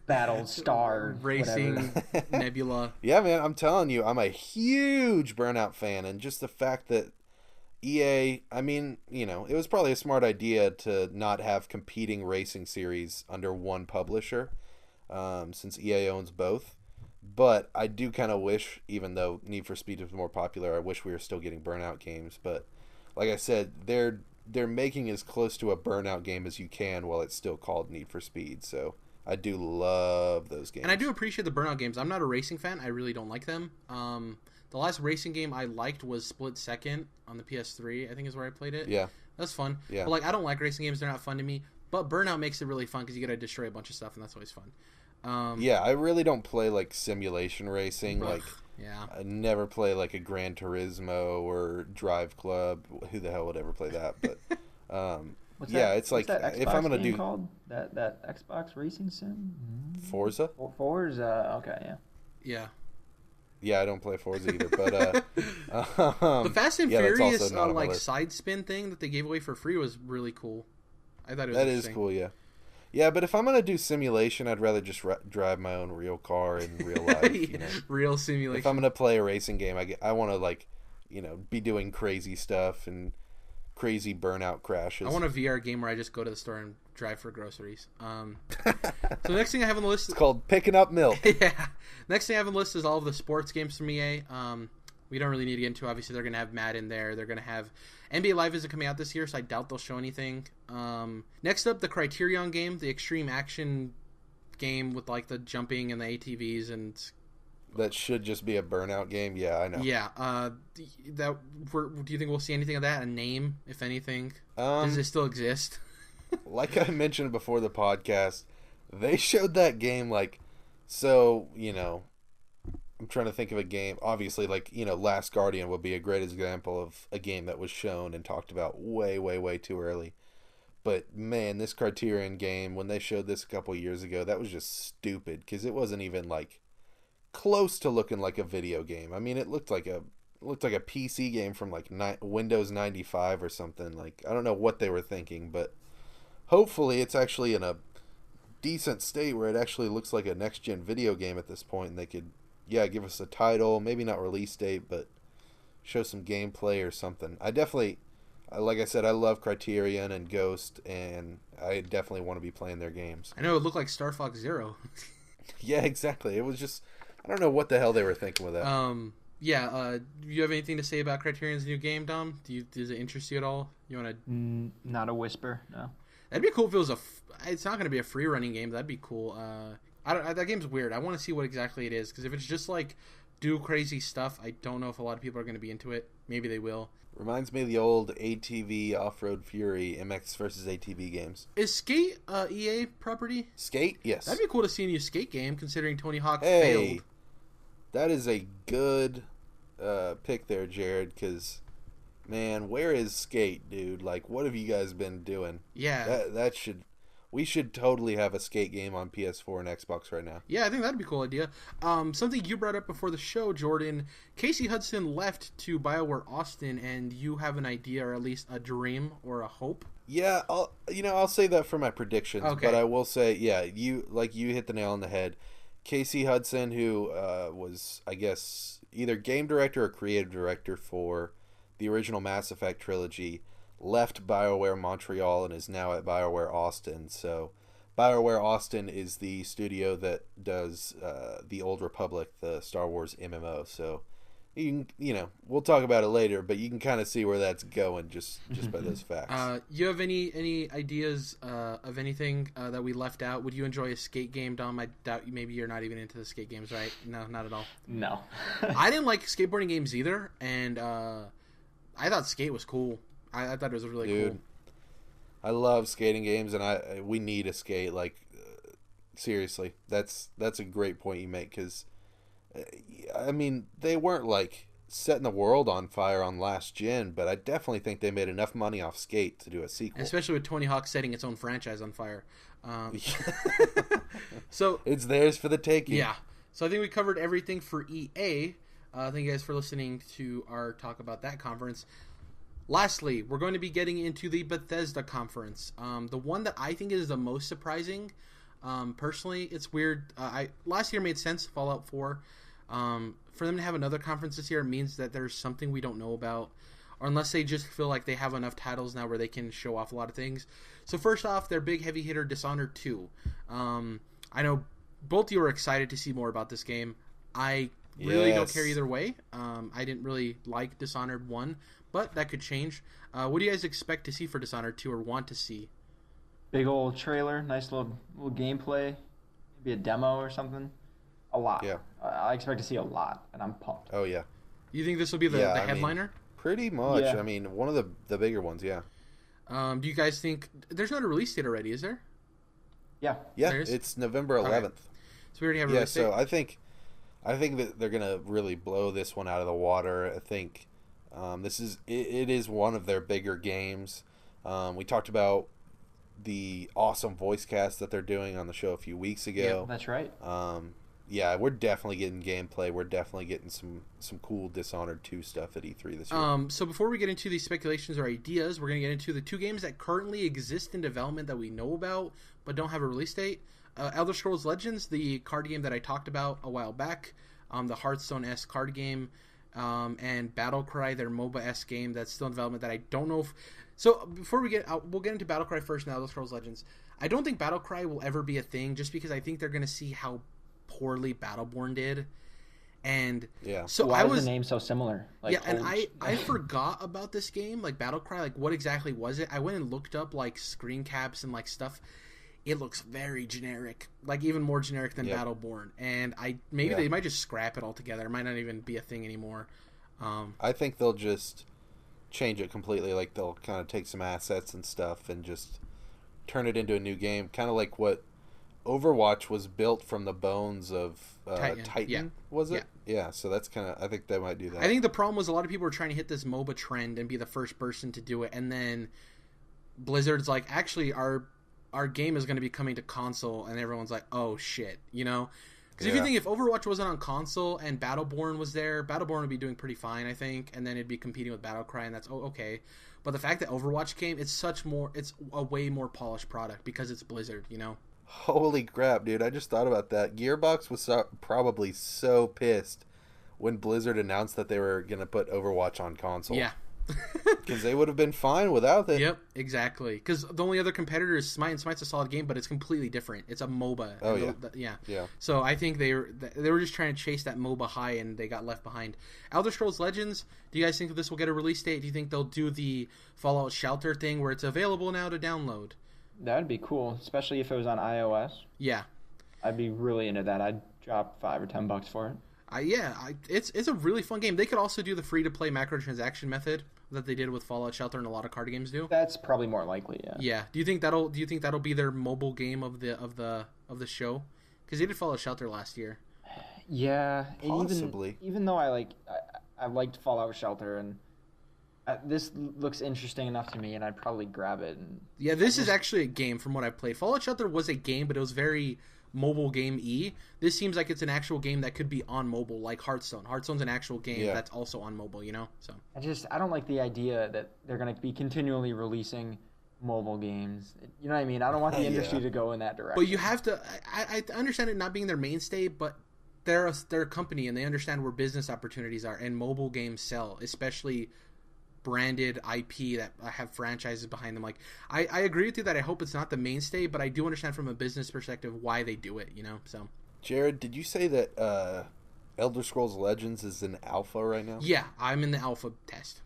Battle Star, Racing, Nebula. Yeah, man, I'm telling you, I'm a huge Burnout fan, and just the fact that EA, I mean, it was probably a smart idea to not have competing racing series under one publisher, since EA owns both. But I do kind of wish, even though Need for Speed is more popular, I wish we were still getting Burnout games. But like I said, they're making as close to a Burnout game as you can while it's still called Need for Speed. So I do love those games. And I do appreciate the Burnout games. I'm not a racing fan. I really don't like them. The last racing game I liked was Split Second on the PS3, I think is where I played it. Yeah. That's fun. Yeah. But, I don't like racing games. They're not fun to me. But Burnout makes it really fun because you got to destroy a bunch of stuff, and that's always fun. Yeah, I really don't play, simulation racing. Yeah. I never play, a Gran Turismo or Drive Club. Who the hell would ever play that? But, What's it's what's that if Xbox I'm going to game do... called? That Xbox racing sim? Forza? Forza, okay, yeah. Yeah. Yeah, I don't play Forza either, but the Fast and that's Furious also not on my list. side spin thing that they gave away for free was really cool. I thought it was That is interesting. cool, yeah. Yeah, but if I'm gonna do simulation, I'd rather just drive my own real car in real life. Real simulation. If I'm gonna play a racing game, I want to be doing crazy stuff and crazy burnout crashes. I want a VR game where I just go to the store and drive for groceries. So next thing I have on the list, it's called picking up milk. yeah. Next thing I have on the list is all of the sports games from EA. We don't really need to get into. Obviously, they're gonna have Madden there. They're gonna have NBA Live isn't coming out this year, so I doubt they'll show anything. Next up, the Criterion game, the extreme action game with the jumping and the ATVs and. That should just be a burnout game. Yeah, I know. Yeah. Do you think we'll see anything of that? A name, if anything? Does it still exist? Like I mentioned before the podcast, they showed that game so, I'm trying to think of a game. Obviously, Last Guardian would be a great example of a game that was shown and talked about way, way, way too early. But, man, this Criterion game, when they showed this a couple years ago, that was just stupid because it wasn't even, close to looking like a video game. I mean, it looked like a PC game from, Windows 95 or something. I don't know what they were thinking, but hopefully it's actually in a decent state where it actually looks like a next-gen video game at this point, and they could, give us a title, maybe not release date, but show some gameplay or something. I definitely, like I said, I love Criterion and Ghost, and I definitely want to be playing their games. I know it looked like Star Fox Zero. Yeah, exactly. It was just, I don't know what the hell they were thinking with that. Do you have anything to say about Criterion's new game, Dom? Does it interest you at all? You want to? Not a whisper, no. That'd be cool if it was it's not going to be a free running game. That'd be cool. That game's weird. I want to see what exactly it is, because if it's just do crazy stuff, I don't know if a lot of people are going to be into it. Maybe they will. Reminds me of the old ATV Off-Road Fury MX versus ATV games. Is Skate EA property? Skate? Yes. That'd be cool to see a new Skate game, considering Tony Hawk Hey, failed. that is a good pick there, Jared, because, man, where is Skate, dude? What have you guys been doing? Yeah. We should totally have a Skate game on PS4 and Xbox right now. Yeah, I think that'd be a cool idea. Something you brought up before the show, Jordan. Casey Hudson left to BioWare Austin, and you have an idea, or at least a dream or a hope. Yeah, I'll say that for my predictions, Okay. But I will say, you hit the nail on the head. Casey Hudson, who was, I guess, either game director or creative director for the original Mass Effect trilogy, left BioWare Montreal and is now at BioWare Austin. So BioWare Austin is the studio that does the Old Republic, the Star Wars MMO. So you can, we'll talk about it later, but you can kind of see where that's going just by those facts. You have any ideas of anything that we left out? Would you enjoy a skate game, Dom? I doubt maybe you're not even into the skate games, right? No, not at all. No. I didn't like skateboarding games either, and I thought Skate was cool. I thought it was really cool. I love skating games, and we need a Skate. Seriously, that's a great point you make, because I mean, they weren't setting the world on fire on last gen, but I definitely think they made enough money off Skate to do a sequel. Especially with Tony Hawk setting its own franchise on fire. So it's theirs for the taking. Yeah. So I think we covered everything for EA. Thank you guys for listening to our talk about that conference. Lastly, we're going to be getting into the Bethesda conference. The one that I think is the most surprising. Personally, it's weird. Last year made sense, Fallout 4. For them to have another conference this year means that there's something we don't know about. or unless they just feel like they have enough titles now where they can show off a lot of things. So first off, their big heavy hitter, Dishonored 2. I know both of you are excited to see more about this game. I really don't care either way. I didn't really like Dishonored 1, but that could change. What do you guys expect to see for Dishonored 2 or want to see? Big old trailer, nice little gameplay, maybe a demo or something. A lot. Yeah. I expect to see a lot, and I'm pumped. Oh, yeah. You think this will be the headliner? Pretty much. Yeah. I mean, one of the bigger ones, yeah. Do you guys think... There's not a release date already, is there? Yeah. Yeah, it's November 11th. Okay. So we already have a release date? So I think that they're going to really blow this one out of the water. I think it is one of their bigger games. We talked about the awesome voice cast that they're doing on the show a few weeks ago. Yeah, that's right. Yeah, we're definitely getting gameplay. We're definitely getting some cool Dishonored 2 stuff at E3 this year. So before we get into these speculations or ideas, we're going to get into the 2 games that currently exist in development that we know about but don't have a release date. Elder Scrolls Legends, the card game that I talked about a while back, the Hearthstone-esque card game, and Battlecry, their MOBA-esque game that's still in development that I don't know if... So before we get out, we'll get into Battlecry first and Elder Scrolls Legends. I don't think Battlecry will ever be a thing just because I think they're going to see how poorly Battleborn did. And so why is the name so similar? Like, and I forgot about this game, like Battlecry, like what exactly was it? I went and looked up like screen caps and like stuff. It looks very generic, like even more generic than Battleborn. And they might just scrap it altogether. It might not even be a thing anymore. I think they'll just change it completely. Like they'll kind of take some assets and stuff and just turn it into a new game, kind of like what Overwatch was built from the bones of Titan, was it? Yeah, so that's kind of... I think they might do that. I think the problem was a lot of people were trying to hit this MOBA trend and be the first person to do it, and then Blizzard's like, actually, our game is going to be coming to console, and everyone's like, oh, shit, you know? Because if you think if Overwatch wasn't on console and Battleborn was there, Battleborn would be doing pretty fine, I think, and then it'd be competing with Battlecry, and that's okay. But the fact that Overwatch came, it's a way more polished product because it's Blizzard, you know? Holy crap, dude. I just thought about that. Gearbox was probably so pissed when Blizzard announced that they were going to put Overwatch on console. Yeah. Because they would have been fine without it. Yep, exactly. Because the only other competitor is Smite, and Smite's a solid game, but it's completely different. It's a MOBA. Oh, yeah. So I think they were just trying to chase that MOBA high, and they got left behind. Elder Scrolls Legends, do you guys think that this will get a release date? Do you think they'll do the Fallout Shelter thing where it's available now to download? That would be cool, especially if it was on iOS. Yeah. I'd be really into that. I'd drop $5 or $10 for it. It's a really fun game. They could also do the free-to-play macrotransaction method that they did with Fallout Shelter and a lot of card games do. That's probably more likely, yeah. Yeah. Do you think that'll be their mobile game of the show? Because they did Fallout Shelter last year. Yeah, possibly. Even though I liked Fallout Shelter, and this looks interesting enough to me, and I'd probably grab it. This is actually a game from what I played. Fallout Shelter was a game, but it was very mobile game-y. This seems like it's an actual game that could be on mobile, like Hearthstone. Hearthstone's an actual game that's also on mobile, you know? So I don't like the idea that they're going to be continually releasing mobile games. You know what I mean? I don't want the industry to go in that direction. But you have to... I understand it not being their mainstay, but they're a company, and they understand where business opportunities are, and mobile games sell, especially branded IP that have franchises behind them. Like, I agree with you that I hope it's not the mainstay, but I do understand from a business perspective why they do it, you know? So, Jared, did you say that Elder Scrolls Legends is in alpha right now? Yeah, I'm in the alpha test.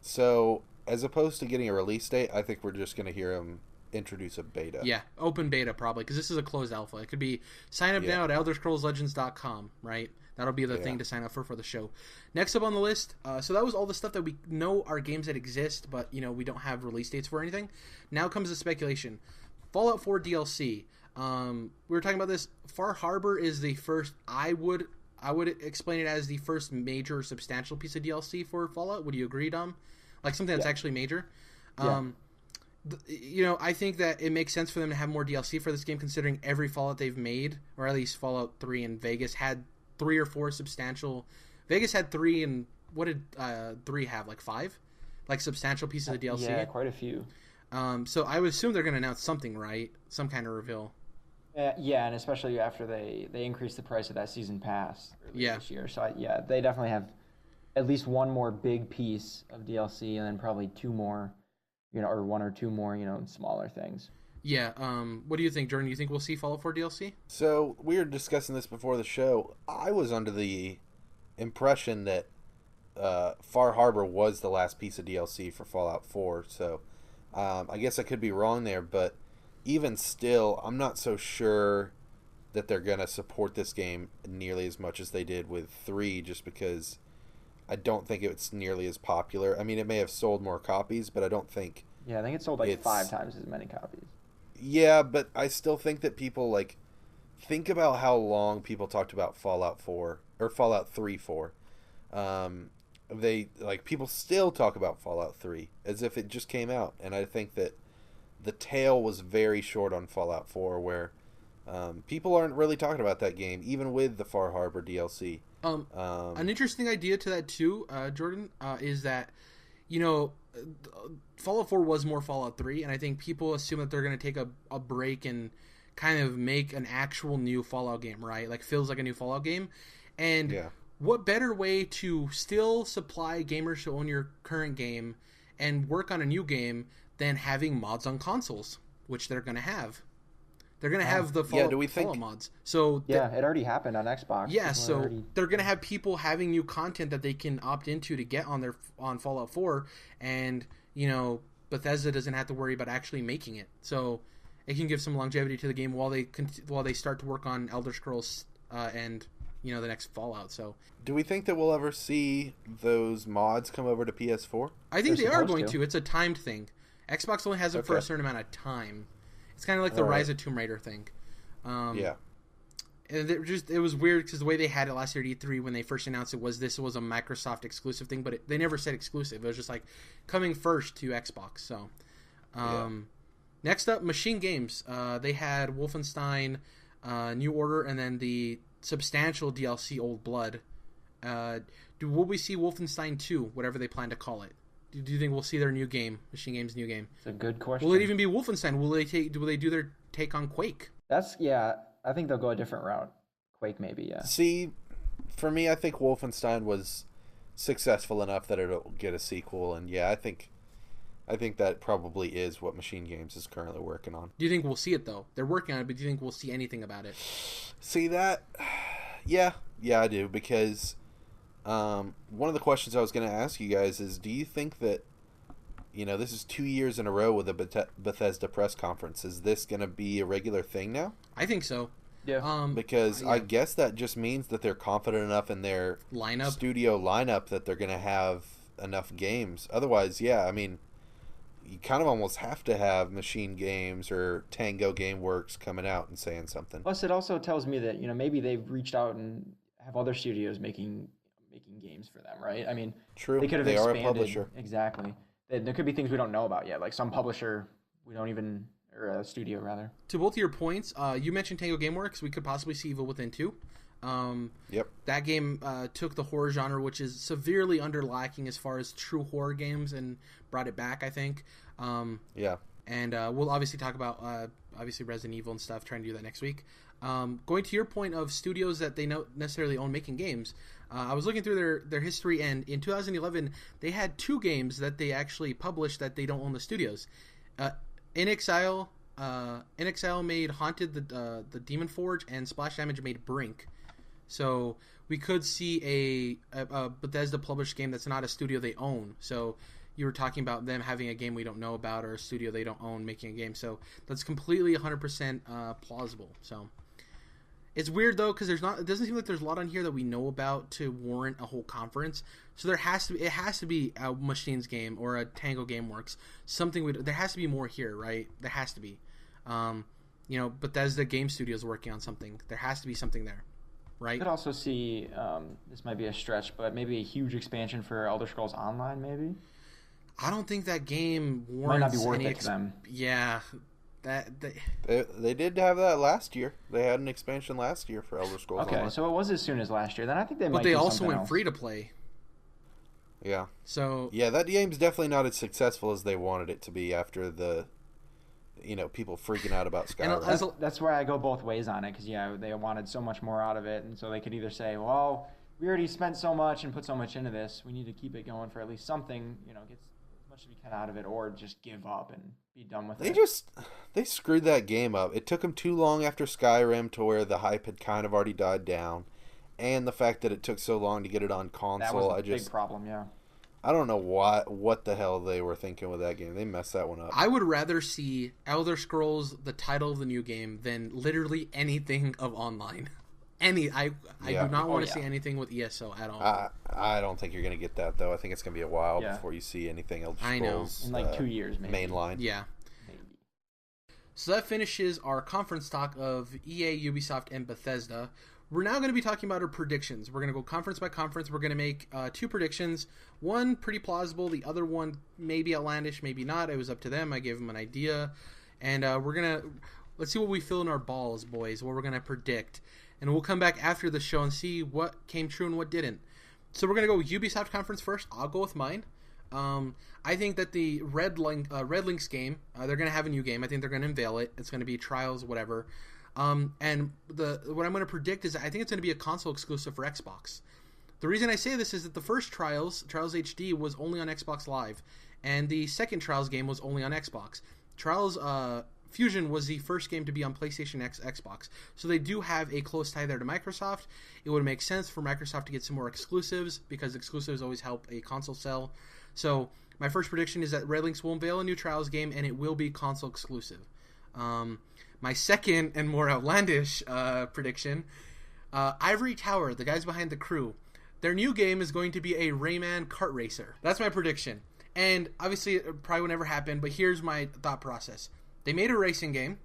So, as opposed to getting a release date, I think we're just going to hear them introduce a beta. Yeah, open beta probably, because this is a closed alpha. It could be sign up now at elderscrollslegends.com, right? That'll be the thing to sign up for the show. Next up on the list, so that was all the stuff that we know are games that exist, but you know we don't have release dates for anything. Now comes the speculation. Fallout 4 DLC. We were talking about this. Far Harbor is the first. I would explain it as the first major substantial piece of DLC for Fallout. Would you agree, Dom? Like something that's actually major. You know, I think that it makes sense for them to have more DLC for this game, considering every Fallout they've made, or at least Fallout 3 and Vegas, had 3 or 4 substantial... Vegas had 3, and what did 3 have? Like 5? Like substantial pieces of DLC? Yeah, quite a few. So I would assume they're going to announce something, right? Some kind of reveal. Yeah, and especially after they increased the price of that season pass this year. So, they definitely have at least one more big piece of DLC, and then probably two more, or one or two more, smaller things. Yeah. What do you think, Jordan? You think we'll see Fallout 4 DLC? So we were discussing this before the show. I was under the impression that Far Harbor was the last piece of DLC for Fallout 4. So I guess I could be wrong there, but even still, I'm not so sure that they're going to support this game nearly as much as they did with 3, just because I don't think it's nearly as popular. I mean, it may have sold more copies, but I don't think... Yeah, I think it sold like 5 times as many copies. Yeah, but I still think that people, like... Think about how long people talked about Fallout 4, or Fallout 3 for. People still talk about Fallout 3 as if it just came out, and I think that the tail was very short on Fallout 4, where people aren't really talking about that game, even with the Far Harbor DLC. An interesting idea to that too, Jordan, is that, Fallout 4 was more Fallout 3, and I think people assume that they're going to take a break and kind of make an actual new Fallout game, right? Like, feels like a new Fallout game. And what better way to still supply gamers to own your current game and work on a new game than having mods on consoles, which they're going to have. They're going to have the Fallout mods. So it already happened on Xbox. Yeah, so they're going to have people having new content that they can opt into to get on Fallout 4, and, Bethesda doesn't have to worry about actually making it. So it can give some longevity to the game while they start to work on Elder Scrolls and the next Fallout. So do we think that we'll ever see those mods come over to PS4? I think they are going to. It's a timed thing. Xbox only has it for a certain amount of time. It's kind of like the Rise of Tomb Raider thing. And it was weird because the way they had it last year at E3 when they first announced it was a Microsoft exclusive thing, but they never said exclusive. It was just like coming first to Xbox. So next up, Machine Games. They had Wolfenstein New Order and then the substantial DLC Old Blood. Will we see Wolfenstein 2, whatever they plan to call it? Do you think we'll see their new game, Machine Games' new game? It's a good question. Will it even be Wolfenstein? Will they do their take on Quake? I think they'll go a different route. Quake maybe, yeah. See, for me, I think Wolfenstein was successful enough that it'll get a sequel, and I think that probably is what Machine Games is currently working on. Do you think we'll see it though? They're working on it, but do you think we'll see anything about it? See that? Yeah, I do, because one of the questions I was going to ask you guys is, do you think that, this is 2 years in a row with a Bethesda press conference. Is this going to be a regular thing now? I think so. Yeah. Because I guess that just means that they're confident enough in their studio lineup that they're going to have enough games. Otherwise, I mean, you kind of almost have to have Machine Games or Tango Gameworks coming out and saying something. Plus, it also tells me that maybe they've reached out and have other studios making games for them, right? I mean, true. They could have expanded. Are a publisher. Exactly. There could be things we don't know about yet, like some publisher we don't even, or a studio rather. To both of your points, you mentioned Tango Gameworks. We could possibly see Evil Within 2. Yep. That game took the horror genre, which is severely underlacking as far as true horror games, and brought it back, I think. And we'll obviously talk about obviously Resident Evil and stuff, trying to do that next week. Going to your point of studios that they don't necessarily own making games, I was looking through their history, and in 2011 they had 2 games that they actually published that they don't own the studios. In Exile made Haunted the Demon Forge, and Splash Damage made Brink. So we could see a Bethesda published game that's not a studio they own. So you were talking about them having a game we don't know about, or a studio they don't own making a game. So that's completely 100% plausible. So it's weird though, because it doesn't seem like there's a lot on here that we know about to warrant a whole conference. So it has to be a Machines game or a Tango Gameworks, there has to be more here, right? There has to be. Bethesda Game Studios working on something. There has to be something there, right? You could also see, this might be a stretch, but maybe a huge expansion for Elder Scrolls Online, maybe? I don't think that game warrants might not be worth it to them. Yeah. They did have that last year. They had an expansion last year for Elder Scrolls Online. Okay, so it was as soon as last year. Then I think they might. But they also went free to play. Yeah. So that game's definitely not as successful as they wanted it to be after the, people freaking out about Skyrim. That's why I go both ways on it, because they wanted so much more out of it, and so they could either say, well, we already spent so much and put so much into this. We need to keep it going for at least something, get as much as we can out of it, or just give up and be done with it. They screwed that game up. It took them too long after Skyrim to where the hype had kind of already died down, and the fact that it took so long to get it on console. That was a big problem, yeah. I don't know what the hell they were thinking with that game. They messed that one up. I would rather see Elder Scrolls, the title of the new game, than literally anything of online. I do not want to see anything with ESO at all. I don't think you're going to get that, though. I think it's going to be a while before you see anything Elder Scrolls. In like 2 years, maybe. Mainline. Yeah. Maybe. So that finishes our conference talk of EA, Ubisoft, and Bethesda. We're now going to be talking about our predictions. We're going to go conference by conference. We're going to make 2 predictions. One pretty plausible. The other one maybe outlandish, maybe not. It was up to them. I gave them an idea. And let's see what we feel in our balls, boys, what we're going to predict. And we'll come back after the show and see what came true and what didn't. So we're going to go Ubisoft conference first. I'll go with mine. I think that the Red Links game, they're going to have a new game. I think they're going to unveil it. It's going to be Trials, whatever. And what I'm going to predict is I think it's going to be a console exclusive for Xbox. The reason I say this is that the first Trials HD, was only on Xbox Live, and the second Trials game was only on Xbox. Trials Fusion was the first game to be on PlayStation Xbox, so they do have a close tie there to Microsoft. It would make sense for Microsoft to get some more exclusives, because exclusives always help a console sell. So my first prediction is that Red Links will unveil a new Trials game, and it will be console exclusive. My second and more outlandish prediction, Ivory Tower, the guys behind The Crew, their new game is going to be a Rayman kart racer. That's my prediction. And obviously it probably will never happen, but here's my thought process. They made a racing game.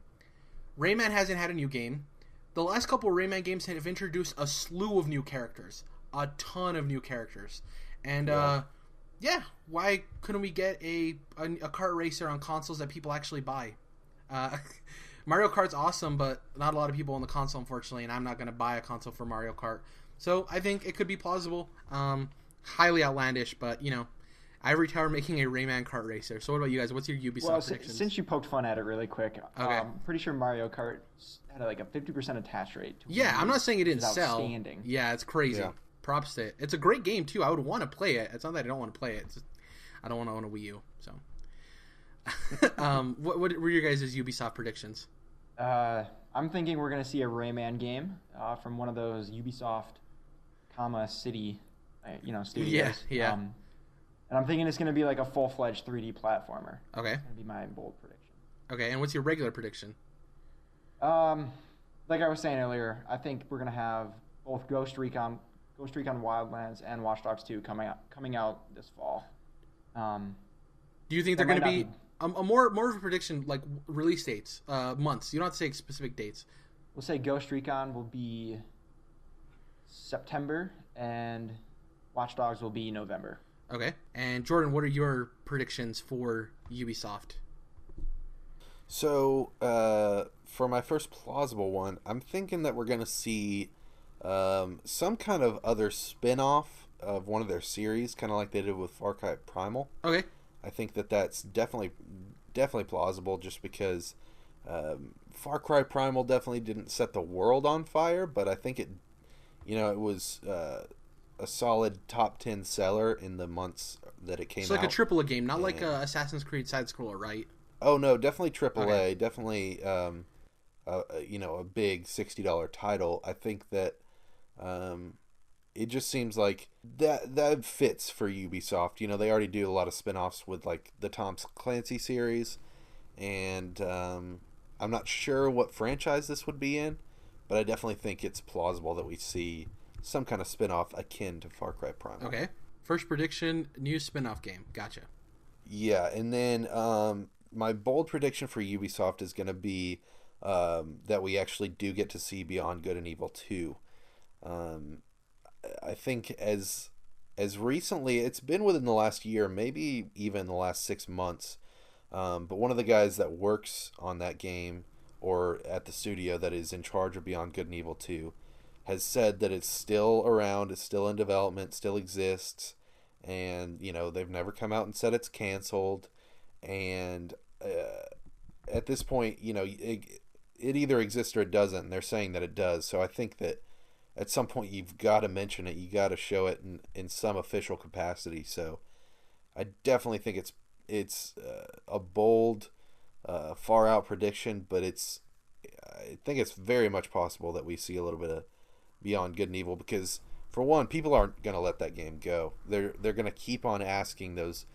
Rayman hasn't had a new game. The last couple of Rayman games have introduced a slew of new characters. A ton of new characters. And why couldn't we get a kart racer on consoles that people actually buy? Mario Kart's awesome, but not a lot of people on the console, unfortunately, and I'm not going to buy a console for Mario Kart. So I think it could be plausible. Highly outlandish, but, Ivory Tower making a Rayman kart racer. So what about you guys? What's your Ubisoft predictions? Since you poked fun at it really quick, okay. I'm pretty sure Mario Kart had a 50% attach rate. I'm not saying it didn't sell. Outstanding. Yeah, it's crazy. Yeah. Props to it. It's a great game, too. I would want to play it. It's not that I don't want to play it. It's just, I don't want to own a Wii U. So, what were your guys' Ubisoft predictions? I'm thinking we're going to see a Rayman game from one of those Ubisoft, City, studios. Yeah. And I'm thinking it's going to be like a full-fledged 3D platformer. Okay. That's going to be my bold prediction. Okay, and what's your regular prediction? Like I was saying earlier, I think we're going to have both Ghost Recon Wildlands and Watch Dogs 2 coming out this fall. Do you think they're going to be a more of a prediction, like release dates, months? You don't have to say specific dates. We'll say Ghost Recon will be September and Watch Dogs will be November. Okay. And Jordan, what are your predictions for Ubisoft? So, for my first plausible one, I'm thinking that we're going to see some kind of other spin-off of one of their series, kind of like they did with Far Cry Primal. Okay. I think that that's definitely plausible, just because Far Cry Primal definitely didn't set the world on fire, but I think it was a solid top 10 seller in the months that it came out. It's like a AAA game, not like a Assassin's Creed side-scroller, right? Oh, no, definitely AAA. Okay. Definitely, a big $60 title. I think that it just seems like that fits for Ubisoft. They already do a lot of spin-offs with, like, the Tom Clancy series, and I'm not sure what franchise this would be in, but I definitely think it's plausible that we see some kind of spin-off akin to Far Cry Primal. Okay. First prediction, new spin-off game. Gotcha. Yeah, and then my bold prediction for Ubisoft is going to be that we actually do get to see Beyond Good and Evil 2. I think as recently, it's been within the last year, maybe even the last 6 months, but one of the guys that works on that game, or at the studio that is in charge of Beyond Good and Evil 2, has said that it's still around, it's still in development, still exists, and they've never come out and said it's canceled. And at this point, it either exists or it doesn't, and they're saying that it does. So I think that at some point you've got to mention it. You got to show it in some official capacity. So I definitely think it's a bold, far out prediction, but I think it's very much possible that we see a little bit of Beyond Good and Evil, because for one, people aren't going to let that game go. They're going to keep on asking those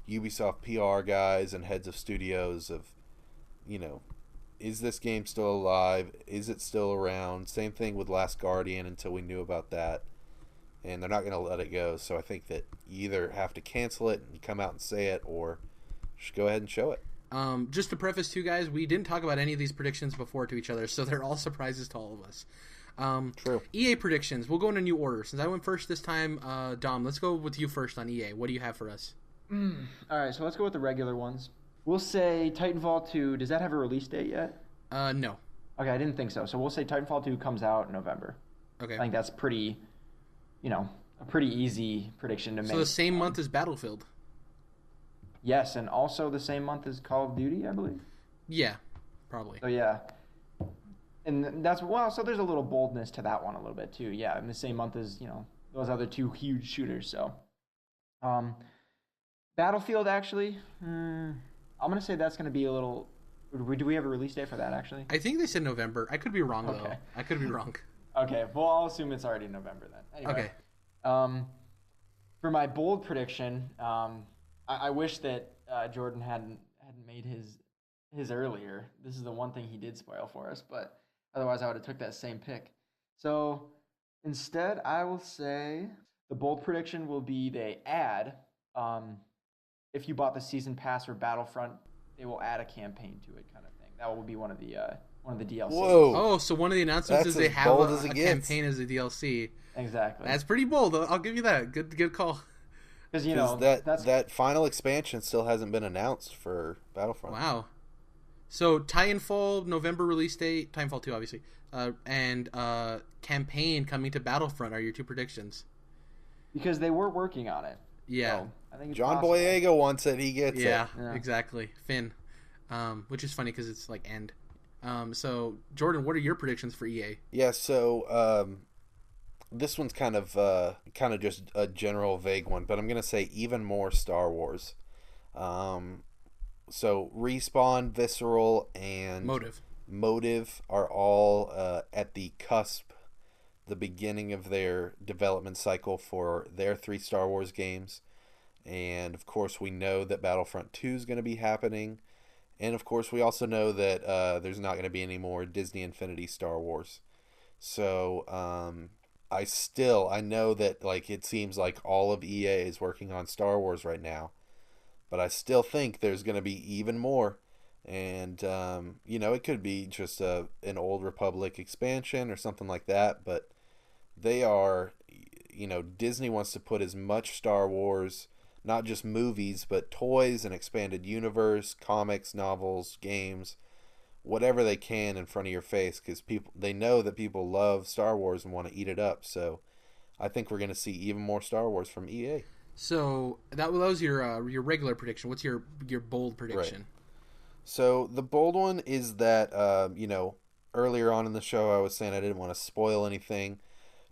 Ubisoft PR guys and heads of studios of, is this game still alive? Is it still around? Same thing with Last Guardian until we knew about that. And they're not going to let it go. So I think that you either have to cancel it and come out and say it, or just go ahead and show it. Just to preface too, guys, we didn't talk about any of these predictions before to each other, so they're all surprises to all of us. True. EA predictions. We'll go in a new order. Since I went first this time, Dom, let's go with you first on EA. What do you have for us? All right, so let's go with the regular ones. We'll say Titanfall 2. Does that have a release date yet? No. Okay, I didn't think so. So we'll say Titanfall 2 comes out in November. Okay. I think that's pretty, a pretty easy prediction to make. So the same month as Battlefield. Yes, and also the same month as Call of Duty, I believe. Yeah, probably. So yeah. And so there's a little boldness to that one a little bit too. Yeah, in the same month as, those other two huge shooters. So, Battlefield, actually, I'm going to say that's going to be a little... Do we have a release date for that, actually? I think they said November. I could be wrong, though. Okay. I could be wrong. Okay, well, I'll assume it's already November then. Anyway, Okay. For my bold prediction, I wish that Jordan hadn't made his earlier. This is the one thing he did spoil for us, but otherwise I would have took that same pick. So instead, I will say the bold prediction will be they add, if you bought the season pass for Battlefront, they will add a campaign to it, kind of thing. That will be one of the DLCs. Whoa! Oh, so one of the announcements is they have a campaign as a DLC. Exactly. That's pretty bold. I'll give you that. Good call. Because that final expansion still hasn't been announced for Battlefront. Wow. So Titanfall November release date, Titanfall 2 obviously, and campaign coming to Battlefront are your two predictions. Because they were working on it. Yeah. So I think it's John possible. Boyega wants it. He gets it. Yeah, exactly. Finn, which is funny because it's like end. So Jordan, what are your predictions for EA? Yeah. So this one's kind of just a general vague one, but I'm gonna say even more Star Wars. So Respawn, Visceral, and Motive are all at the cusp, the beginning of their development cycle for their 3 Star Wars games. And of course we know that Battlefront 2 is going to be happening. And of course we also know that there's not going to be any more Disney Infinity Star Wars. So I know that it seems like all of EA is working on Star Wars right now, but I still think there's going to be even more. And it could be just an Old Republic expansion or something like that, but they are, Disney wants to put as much Star Wars, not just movies, but toys and expanded universe, comics, novels, games, whatever they can in front of your face, because they know that people love Star Wars and want to eat it up. So I think we're going to see even more Star Wars from EA. So that was your regular prediction. What's your bold prediction? Right. So the bold one is that earlier on in the show I was saying I didn't want to spoil anything.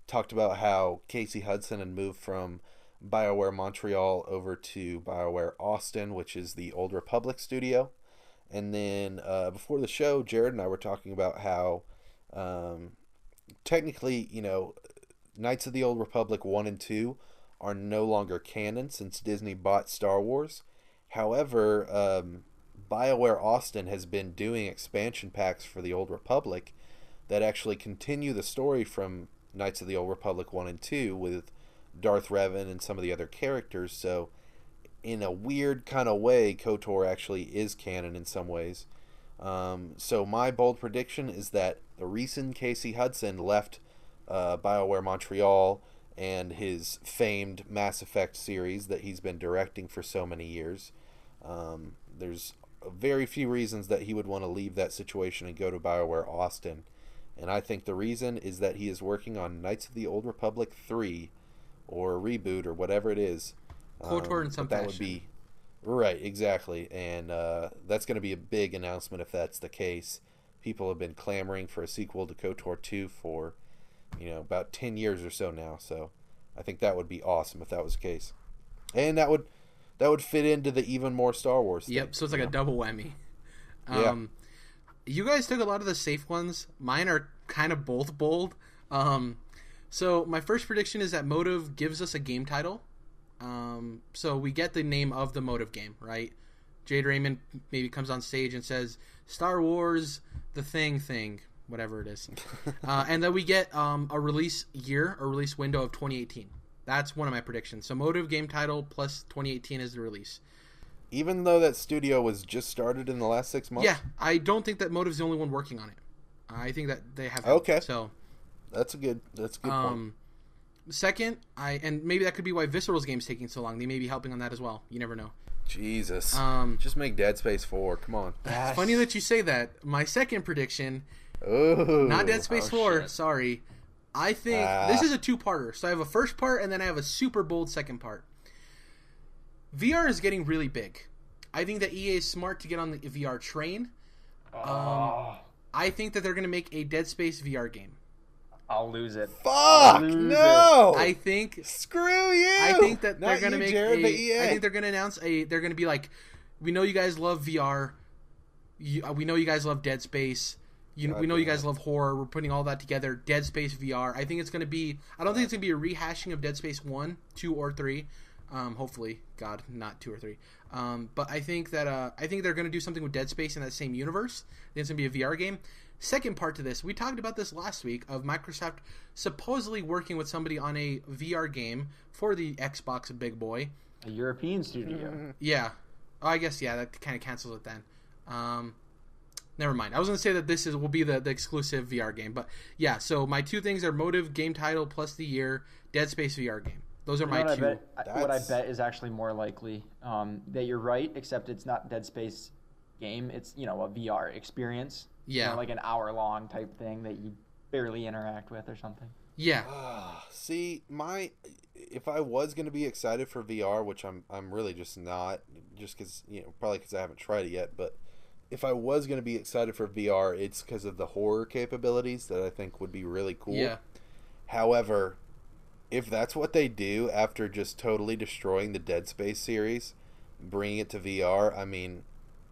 Talked about how Casey Hudson had moved from BioWare Montreal over to BioWare Austin, which is the Old Republic studio. And then before the show, Jared and I were talking about how technically, Knights of the Old Republic 1 and 2 are no longer canon since Disney bought Star Wars. However, BioWare Austin has been doing expansion packs for the Old Republic that actually continue the story from Knights of the Old Republic 1 and 2 with Darth Revan and some of the other characters. So in a weird kind of way, KOTOR actually is canon in some ways. So my bold prediction is that the reason Casey Hudson left BioWare Montreal and his famed Mass Effect series that he's been directing for so many years, there's very few reasons that he would want to leave that situation and go to BioWare Austin. And I think the reason is that he is working on Knights of the Old Republic 3 or a reboot or whatever it is. KOTOR in some fashion. That would be right, exactly. And that's going to be a big announcement if that's the case. People have been clamoring for a sequel to KOTOR 2 for about 10 years or so now. So I think that would be awesome if that was the case, and that would fit into the even more Star Wars thing. Yep. So it's like a double whammy. Yeah. You guys took a lot of the safe ones. Mine are kind of both bold. So my first prediction is that Motive gives us a game title. So we get the name of the Motive game, right? Jade Raymond maybe comes on stage and says Star Wars, the thing, whatever it is. And then we get a release window of 2018. That's one of my predictions. So Motive game title plus 2018 is the release. Even though that studio was just started in the last 6 months? Yeah, I don't think that Motive's the only one working on it. I think that they have. Okay. So that's a good point. Second, and maybe that could be why Visceral's game's taking so long. They may be helping on that as well. You never know. Jesus. Just make Dead Space 4. Come on. Yes. Funny that you say that. My second prediction, Ooh. not Dead Space 4, shit. sorry. I think this is a two-parter. So I have a first part and then I have a super bold second part. VR is getting really big. I think that EA is smart to get on the VR train. I think that they're going to make a Dead Space VR game. I'll lose it. Fuck! No! I think... Screw you! I think that they're Not going to you, make Jared, but EA. I think they're going to announce they're going to be like, we know you guys love VR. We know you guys love Dead Space. We know you guys love horror. We're putting all that together. Dead Space VR. I think it's going to be... I don't think it's going to be a rehashing of Dead Space 1, 2, or 3. Hopefully. God, not 2 or 3. But I think that I think they're going to do something with Dead Space in that same universe. I think it's going to be a VR game. Second part to this, we talked about this last week, of Microsoft supposedly working with somebody on a VR game for the Xbox Big Boy. A European studio. Yeah. Oh, I guess, yeah, that kind of cancels it then. Never mind. I was going to say that this will be the exclusive VR game. But, yeah, so my two things are Motive game title plus the year, Dead Space VR game. Those are my two. What I bet is actually more likely that you're right, except it's not Dead Space game. It's, a VR experience. Yeah. Like an hour-long type thing that you barely interact with or something. Yeah. See, if I was going to be excited for VR, which I'm really just not, just because, probably because I haven't tried it yet, but if I was going to be excited for VR, it's because of the horror capabilities that I think would be really cool. Yeah. However, if that's what they do after just totally destroying the Dead Space series, bringing it to VR, I mean,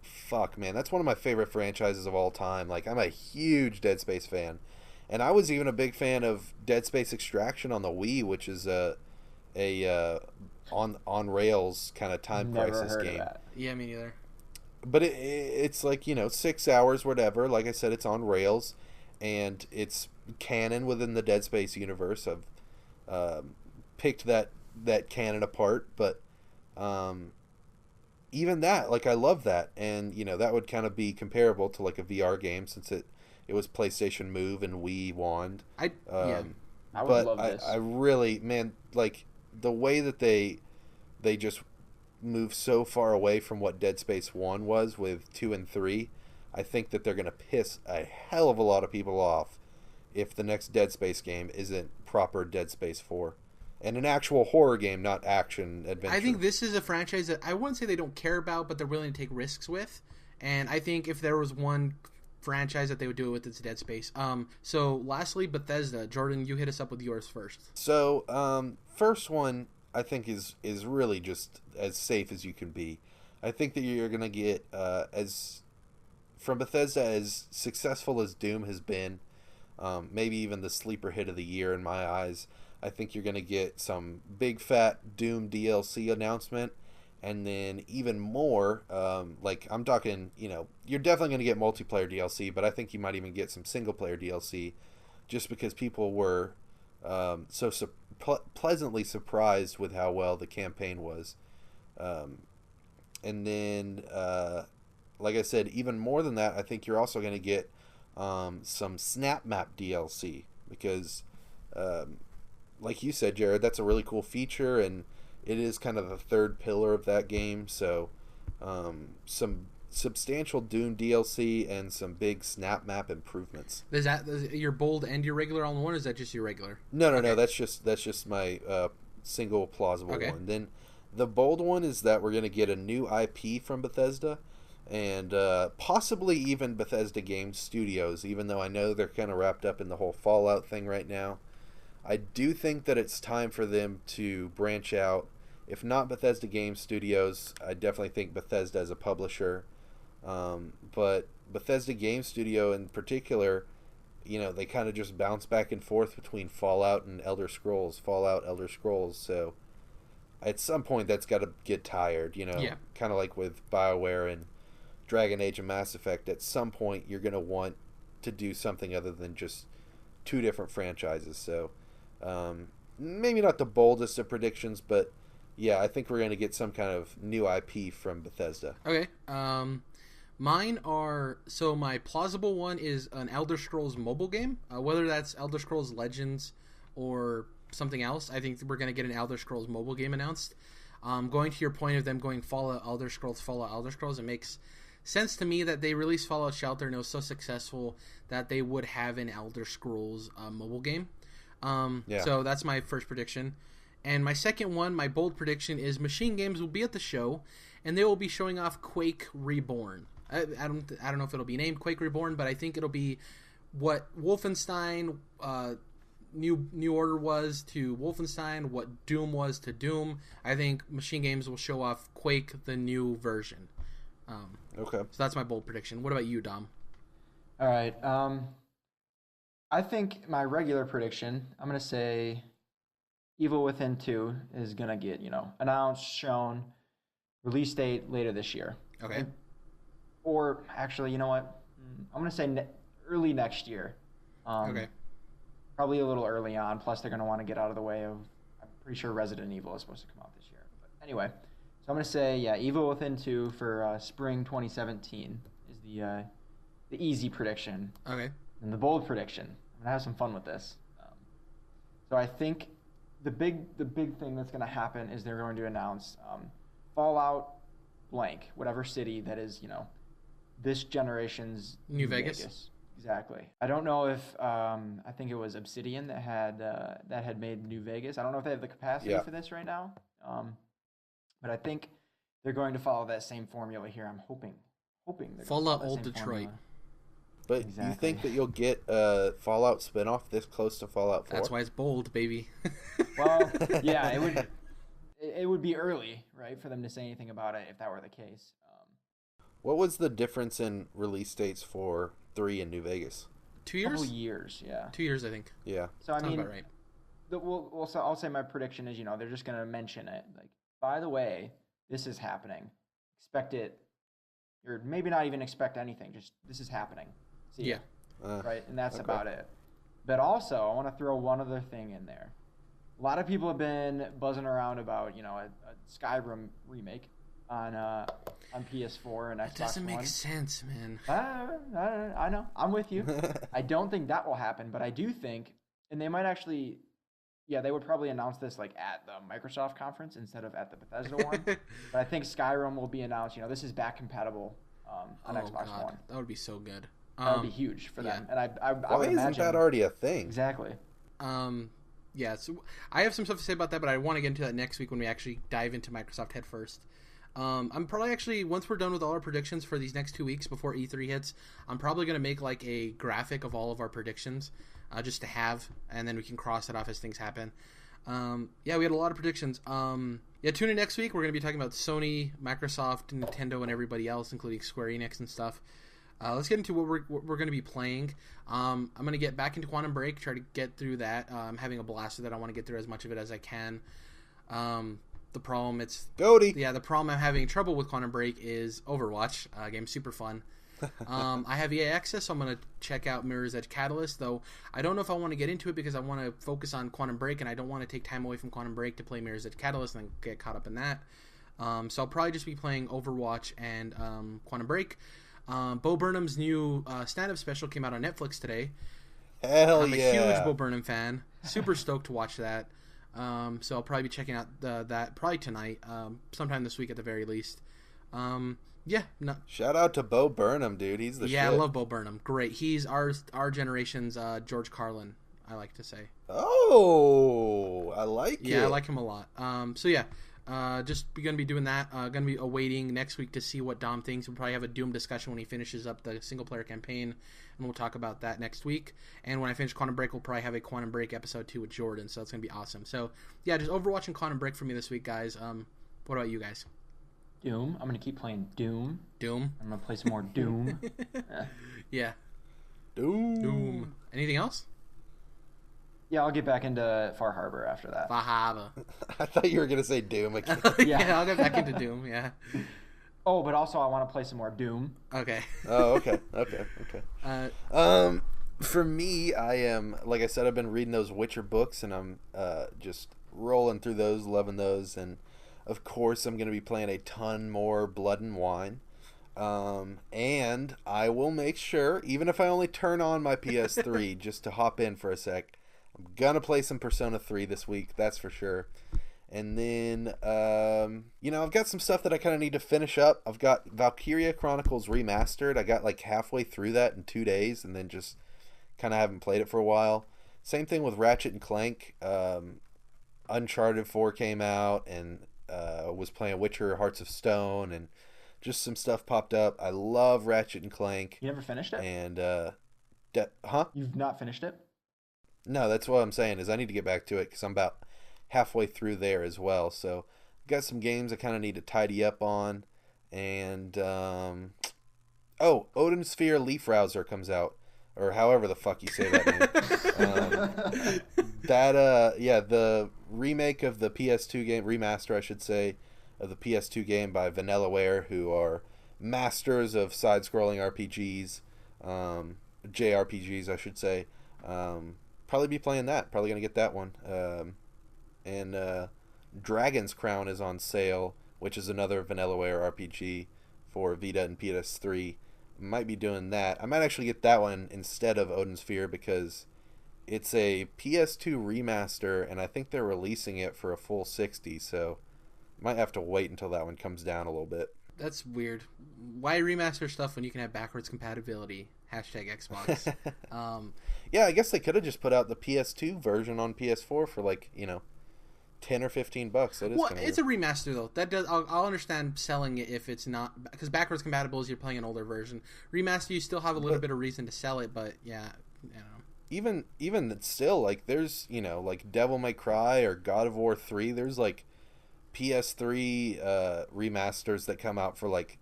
fuck, man, that's one of my favorite franchises of all time. Like, I'm a huge Dead Space fan. And I was even a big fan of Dead Space Extraction on the Wii, which is a on rails kind of time crisis game. Of that. Yeah, me neither. But it's like, 6 hours, whatever. Like I said, it's on rails, and it's canon within the Dead Space universe. I've picked that canon apart, but even that, like, I love that, and that would kind of be comparable to like a VR game, since it was PlayStation Move and Wii Wand. I would love this. I really, man, like the way that they just move so far away from what Dead Space 1 was with 2 and 3. I think that they're going to piss a hell of a lot of people off if the next Dead Space game isn't proper Dead Space 4. And an actual horror game, not action adventure. I think this is a franchise that I wouldn't say they don't care about, but they're willing to take risks with. And I think if there was one franchise that they would do it with, it's Dead Space. So lastly, Bethesda. Jordan, you hit us up with yours first. So, first one I think is really just as safe as you can be. I think that you're going to get, from Bethesda, as successful as Doom has been, maybe even the sleeper hit of the year in my eyes. I think you're going to get some big fat Doom DLC announcement, and then even more, like I'm talking, you're definitely going to get multiplayer DLC, but I think you might even get some single player DLC, just because people were so pleasantly surprised with how well the campaign was. And then, like I said, even more than that, I think you're also going to get some Snap Map DLC, because like you said, Jared, that's a really cool feature, and it is kind of the third pillar of that game. So some substantial Doom DLC and some big Snap Map improvements. Is that your bold and your regular all in one, or is that just your regular? No, that's just my single plausible one. Then the bold one is that we're going to get a new IP from Bethesda, and possibly even Bethesda Game Studios, even though I know they're kind of wrapped up in the whole Fallout thing right now. I do think that it's time for them to branch out. If not Bethesda Game Studios, I definitely think Bethesda as a publisher. But Bethesda Game Studio in particular, they kind of just bounce back and forth between Fallout and Elder Scrolls, Fallout, Elder Scrolls. So at some point that's got to get tired, Yeah. kind of like with BioWare and Dragon Age and Mass Effect. At some point you're going to want to do something other than just two different franchises. So maybe not the boldest of predictions, but yeah, I think we're going to get some kind of new IP from Bethesda. Okay. Mine are... So my plausible one is an Elder Scrolls mobile game. Whether that's Elder Scrolls Legends or something else, I think we're going to get an Elder Scrolls mobile game announced. Going to your point of them going Fallout, Elder Scrolls, it makes sense to me that they released Fallout Shelter and it was so successful that they would have an Elder Scrolls mobile game. So that's my first prediction. And my second one, my bold prediction, is Machine Games will be at the show, and they will be showing off Quake Reborn. I don't know if it'll be named Quake Reborn, but I think it'll be what Wolfenstein New Order was to Wolfenstein, what Doom was to Doom. I think Machine Games will show off Quake, the new version. Okay. So that's my bold prediction. What about you, Dom? All right. I think my regular prediction, I'm going to say Evil Within 2 is going to get, announced, shown, release date later this year. Okay. Or actually, you know what? I'm going to say early next year. Okay. Probably a little early on. Plus, they're going to want to get out of the way of, I'm pretty sure Resident Evil is supposed to come out this year. But anyway, so I'm going to say, Evil Within 2 for spring 2017 is the easy prediction. Okay. And the bold prediction, I'm going to have some fun with this. So I think the big thing that's going to happen is they're going to announce Fallout blank, whatever city that is, this generation's New Vegas. Exactly. I don't know if I think it was Obsidian that had made New Vegas. I don't know if they have the capacity for this right now. But I think they're going to follow that same formula here. I'm hoping they're Fallout Old Detroit. Formula. But you think that you'll get a Fallout spinoff this close to Fallout 4? That's why it's bold, baby. Well, yeah, it would be early, right, for them to say anything about it if that were the case. What was the difference in release dates for 3 in New Vegas? 2 years? Couple years, yeah. 2 years, I think. Yeah. So I Sounds mean, about right. I'll say my prediction is, they're just going to mention it. Like, by the way, this is happening. Expect it, or maybe not even expect anything. Just this is happening. See Yeah. Right, and that's okay. about it. But also, I want to throw one other thing in there. A lot of people have been buzzing around about, a Skyrim remake on PS4 and Xbox One. That doesn't make sense, man. I know. I'm with you. I don't think that will happen, but I do think, and they might actually, they would probably announce this like at the Microsoft conference instead of at the Bethesda one. But I think Skyrim will be announced. This is back compatible on Xbox One. That would be so good. That would be huge for them. And I Why would imagine, isn't that already a thing? Exactly. Yeah, so I have some stuff to say about that, but I want to get into that next week when we actually dive into Microsoft head first. I'm probably actually, once we're done with all our predictions for these next 2 weeks before E3 hits, I'm probably going to make like a graphic of all of our predictions just to have, and then we can cross it off as things happen. We had a lot of predictions. Tune in next week. We're going to be talking about Sony, Microsoft, Nintendo, and everybody else, including Square Enix and stuff. Let's get into what we're going to be playing. I'm going to get back into Quantum Break, try to get through that. I'm having a blast with it. I want to get through as much of it as I can. The problem the problem I'm having trouble with Quantum Break is Overwatch. Game's super fun. I have EA access, so I'm going to check out Mirror's Edge Catalyst, though I don't know if I want to get into it because I want to focus on Quantum Break, and I don't want to take time away from Quantum Break to play Mirror's Edge Catalyst and then get caught up in that. So I'll probably just be playing Overwatch and Quantum Break. Bo Burnham's new stand-up special came out on Netflix today. I'm a huge Bo Burnham fan. Super stoked to watch that. So I'll probably be checking out that probably tonight, sometime this week at the very least. Shout out to Bo Burnham, dude. He's the shit. Yeah, I love Bo Burnham. Great. He's our generation's George Carlin, I like to say. Oh, I like it. Yeah, I like him a lot. Just going to be doing that. Going to be awaiting next week to see what Dom thinks. We'll probably have a Doom discussion when he finishes up the single-player campaign, and we'll talk about that next week. And when I finish Quantum Break, we'll probably have a Quantum Break episode 2 with Jordan, so it's going to be awesome. So, yeah, just Overwatch and Quantum Break for me this week, guys. What about you guys? Doom. I'm going to keep playing Doom. Doom? I'm going to play some more Doom. Yeah. Doom. Anything else? Yeah, I'll get back into Far Harbor after that. Far Harbor. I thought you were going to say Doom again. Yeah, I'll get back into Doom, yeah. Oh, but also I want to play some more Doom. Okay. Oh, okay. For me, I am, like I said, I've been reading those Witcher books, and I'm just rolling through those, loving those, and of course I'm going to be playing a ton more Blood and Wine. And I will make sure, even if I only turn on my PS3 just to hop in for a sec, I'm going to play some Persona 3 this week, that's for sure. And then, I've got some stuff that I kind of need to finish up. I've got Valkyria Chronicles Remastered. I got like halfway through that in 2 days and then just kind of haven't played it for a while. Same thing with Ratchet and Clank. Uncharted 4 came out, and was playing Witcher Hearts of Stone, and just some stuff popped up. I love Ratchet and Clank. You never finished it? And, You've not finished it? No, that's what I'm saying, is I need to get back to it because I'm about halfway through there as well. So I've got some games I kind of need to tidy up on. And, Odin Sphere Leaf Rouser comes out, or however the fuck you say that name. The remake of the PS2 game, remaster I should say, of the PS2 game by Vanillaware, who are masters of side-scrolling RPGs, JRPGs I should say. Probably be playing that. Probably going to get that one. And Dragon's Crown is on sale, which is another Vanillaware RPG for Vita and PS3. Might be doing that. I might actually get that one instead of Odin Sphere because it's a PS2 remaster, and I think they're releasing it for a full $60, so might have to wait until that one comes down a little bit. That's weird. Why remaster stuff when you can have backwards compatibility? #Xbox. Yeah, I guess they could have just put out the PS2 version on PS4 for like, $10 or $15. That is it's a remaster though. That does. I'll understand selling it if it's not, because backwards compatible is you're playing an older version. Remaster, you still have a little bit of reason to sell it, but yeah, I don't know. Even still, like there's like Devil May Cry or God of War 3. There's like PS3 remasters that come out for like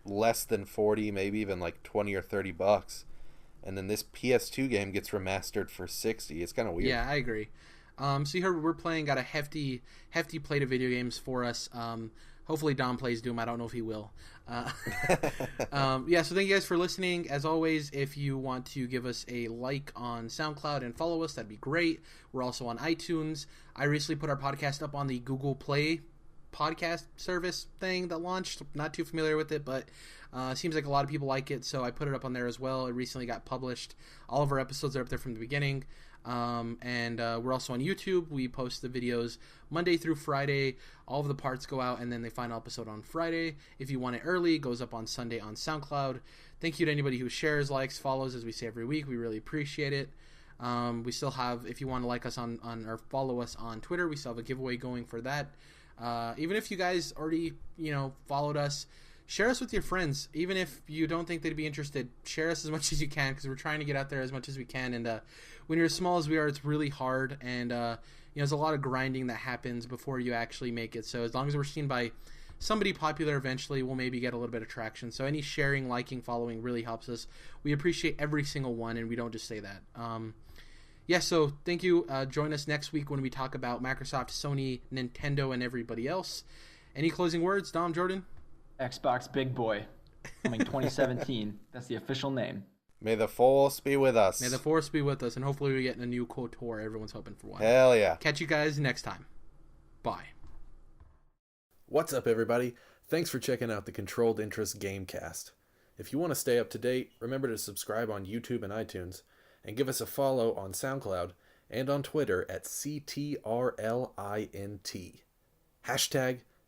less than 40, maybe even like $20 or $30, and then this PS2 game gets remastered for $60. It's kind of weird. Yeah, I agree. So you heard we're playing, got a hefty plate of video games for us. Hopefully Dom plays Doom. I don't know if he will. So thank you guys for listening. As always, if you want to give us a like on SoundCloud and follow us, that'd be great. We're also on iTunes. I recently put our podcast up on the Google Play podcast service thing that launched. Not too familiar with it, but seems like a lot of people like it, so I put it up on there as well. It recently got published. All of our episodes are up there from the beginning. And we're also on YouTube. We post the videos Monday through Friday. All of the parts go out, and then the final episode on Friday. If you want it early, it goes up on Sunday on SoundCloud. Thank you to anybody who shares, likes, follows, as we say every week. We really appreciate it. We still have, if you want to like us on or follow us on Twitter, we still have a giveaway going for that. Even if you guys already, followed us, share us with your friends. Even if you don't think they'd be interested, share us as much as you can, because we're trying to get out there as much as we can. And when you're as small as we are, it's really hard. And there's a lot of grinding that happens before you actually make it. So as long as we're seen by somebody popular, eventually we'll maybe get a little bit of traction. So any sharing, liking, following really helps us. We appreciate every single one, and we don't just say that. So thank you. Join us next week when we talk about Microsoft, Sony, Nintendo, and everybody else. Any closing words, Dom, Jordan? Xbox Big Boy, coming 2017. That's the official name. May the Force be with us. May the Force be with us, and hopefully we get a new KOTOR. Everyone's hoping for one. Hell yeah. Catch you guys next time. Bye. What's up, everybody? Thanks for checking out the Controlled Interest Gamecast. If you want to stay up to date, remember to subscribe on YouTube and iTunes, and give us a follow on SoundCloud and on Twitter at CTRLINT.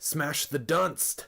#SmashTheDunst.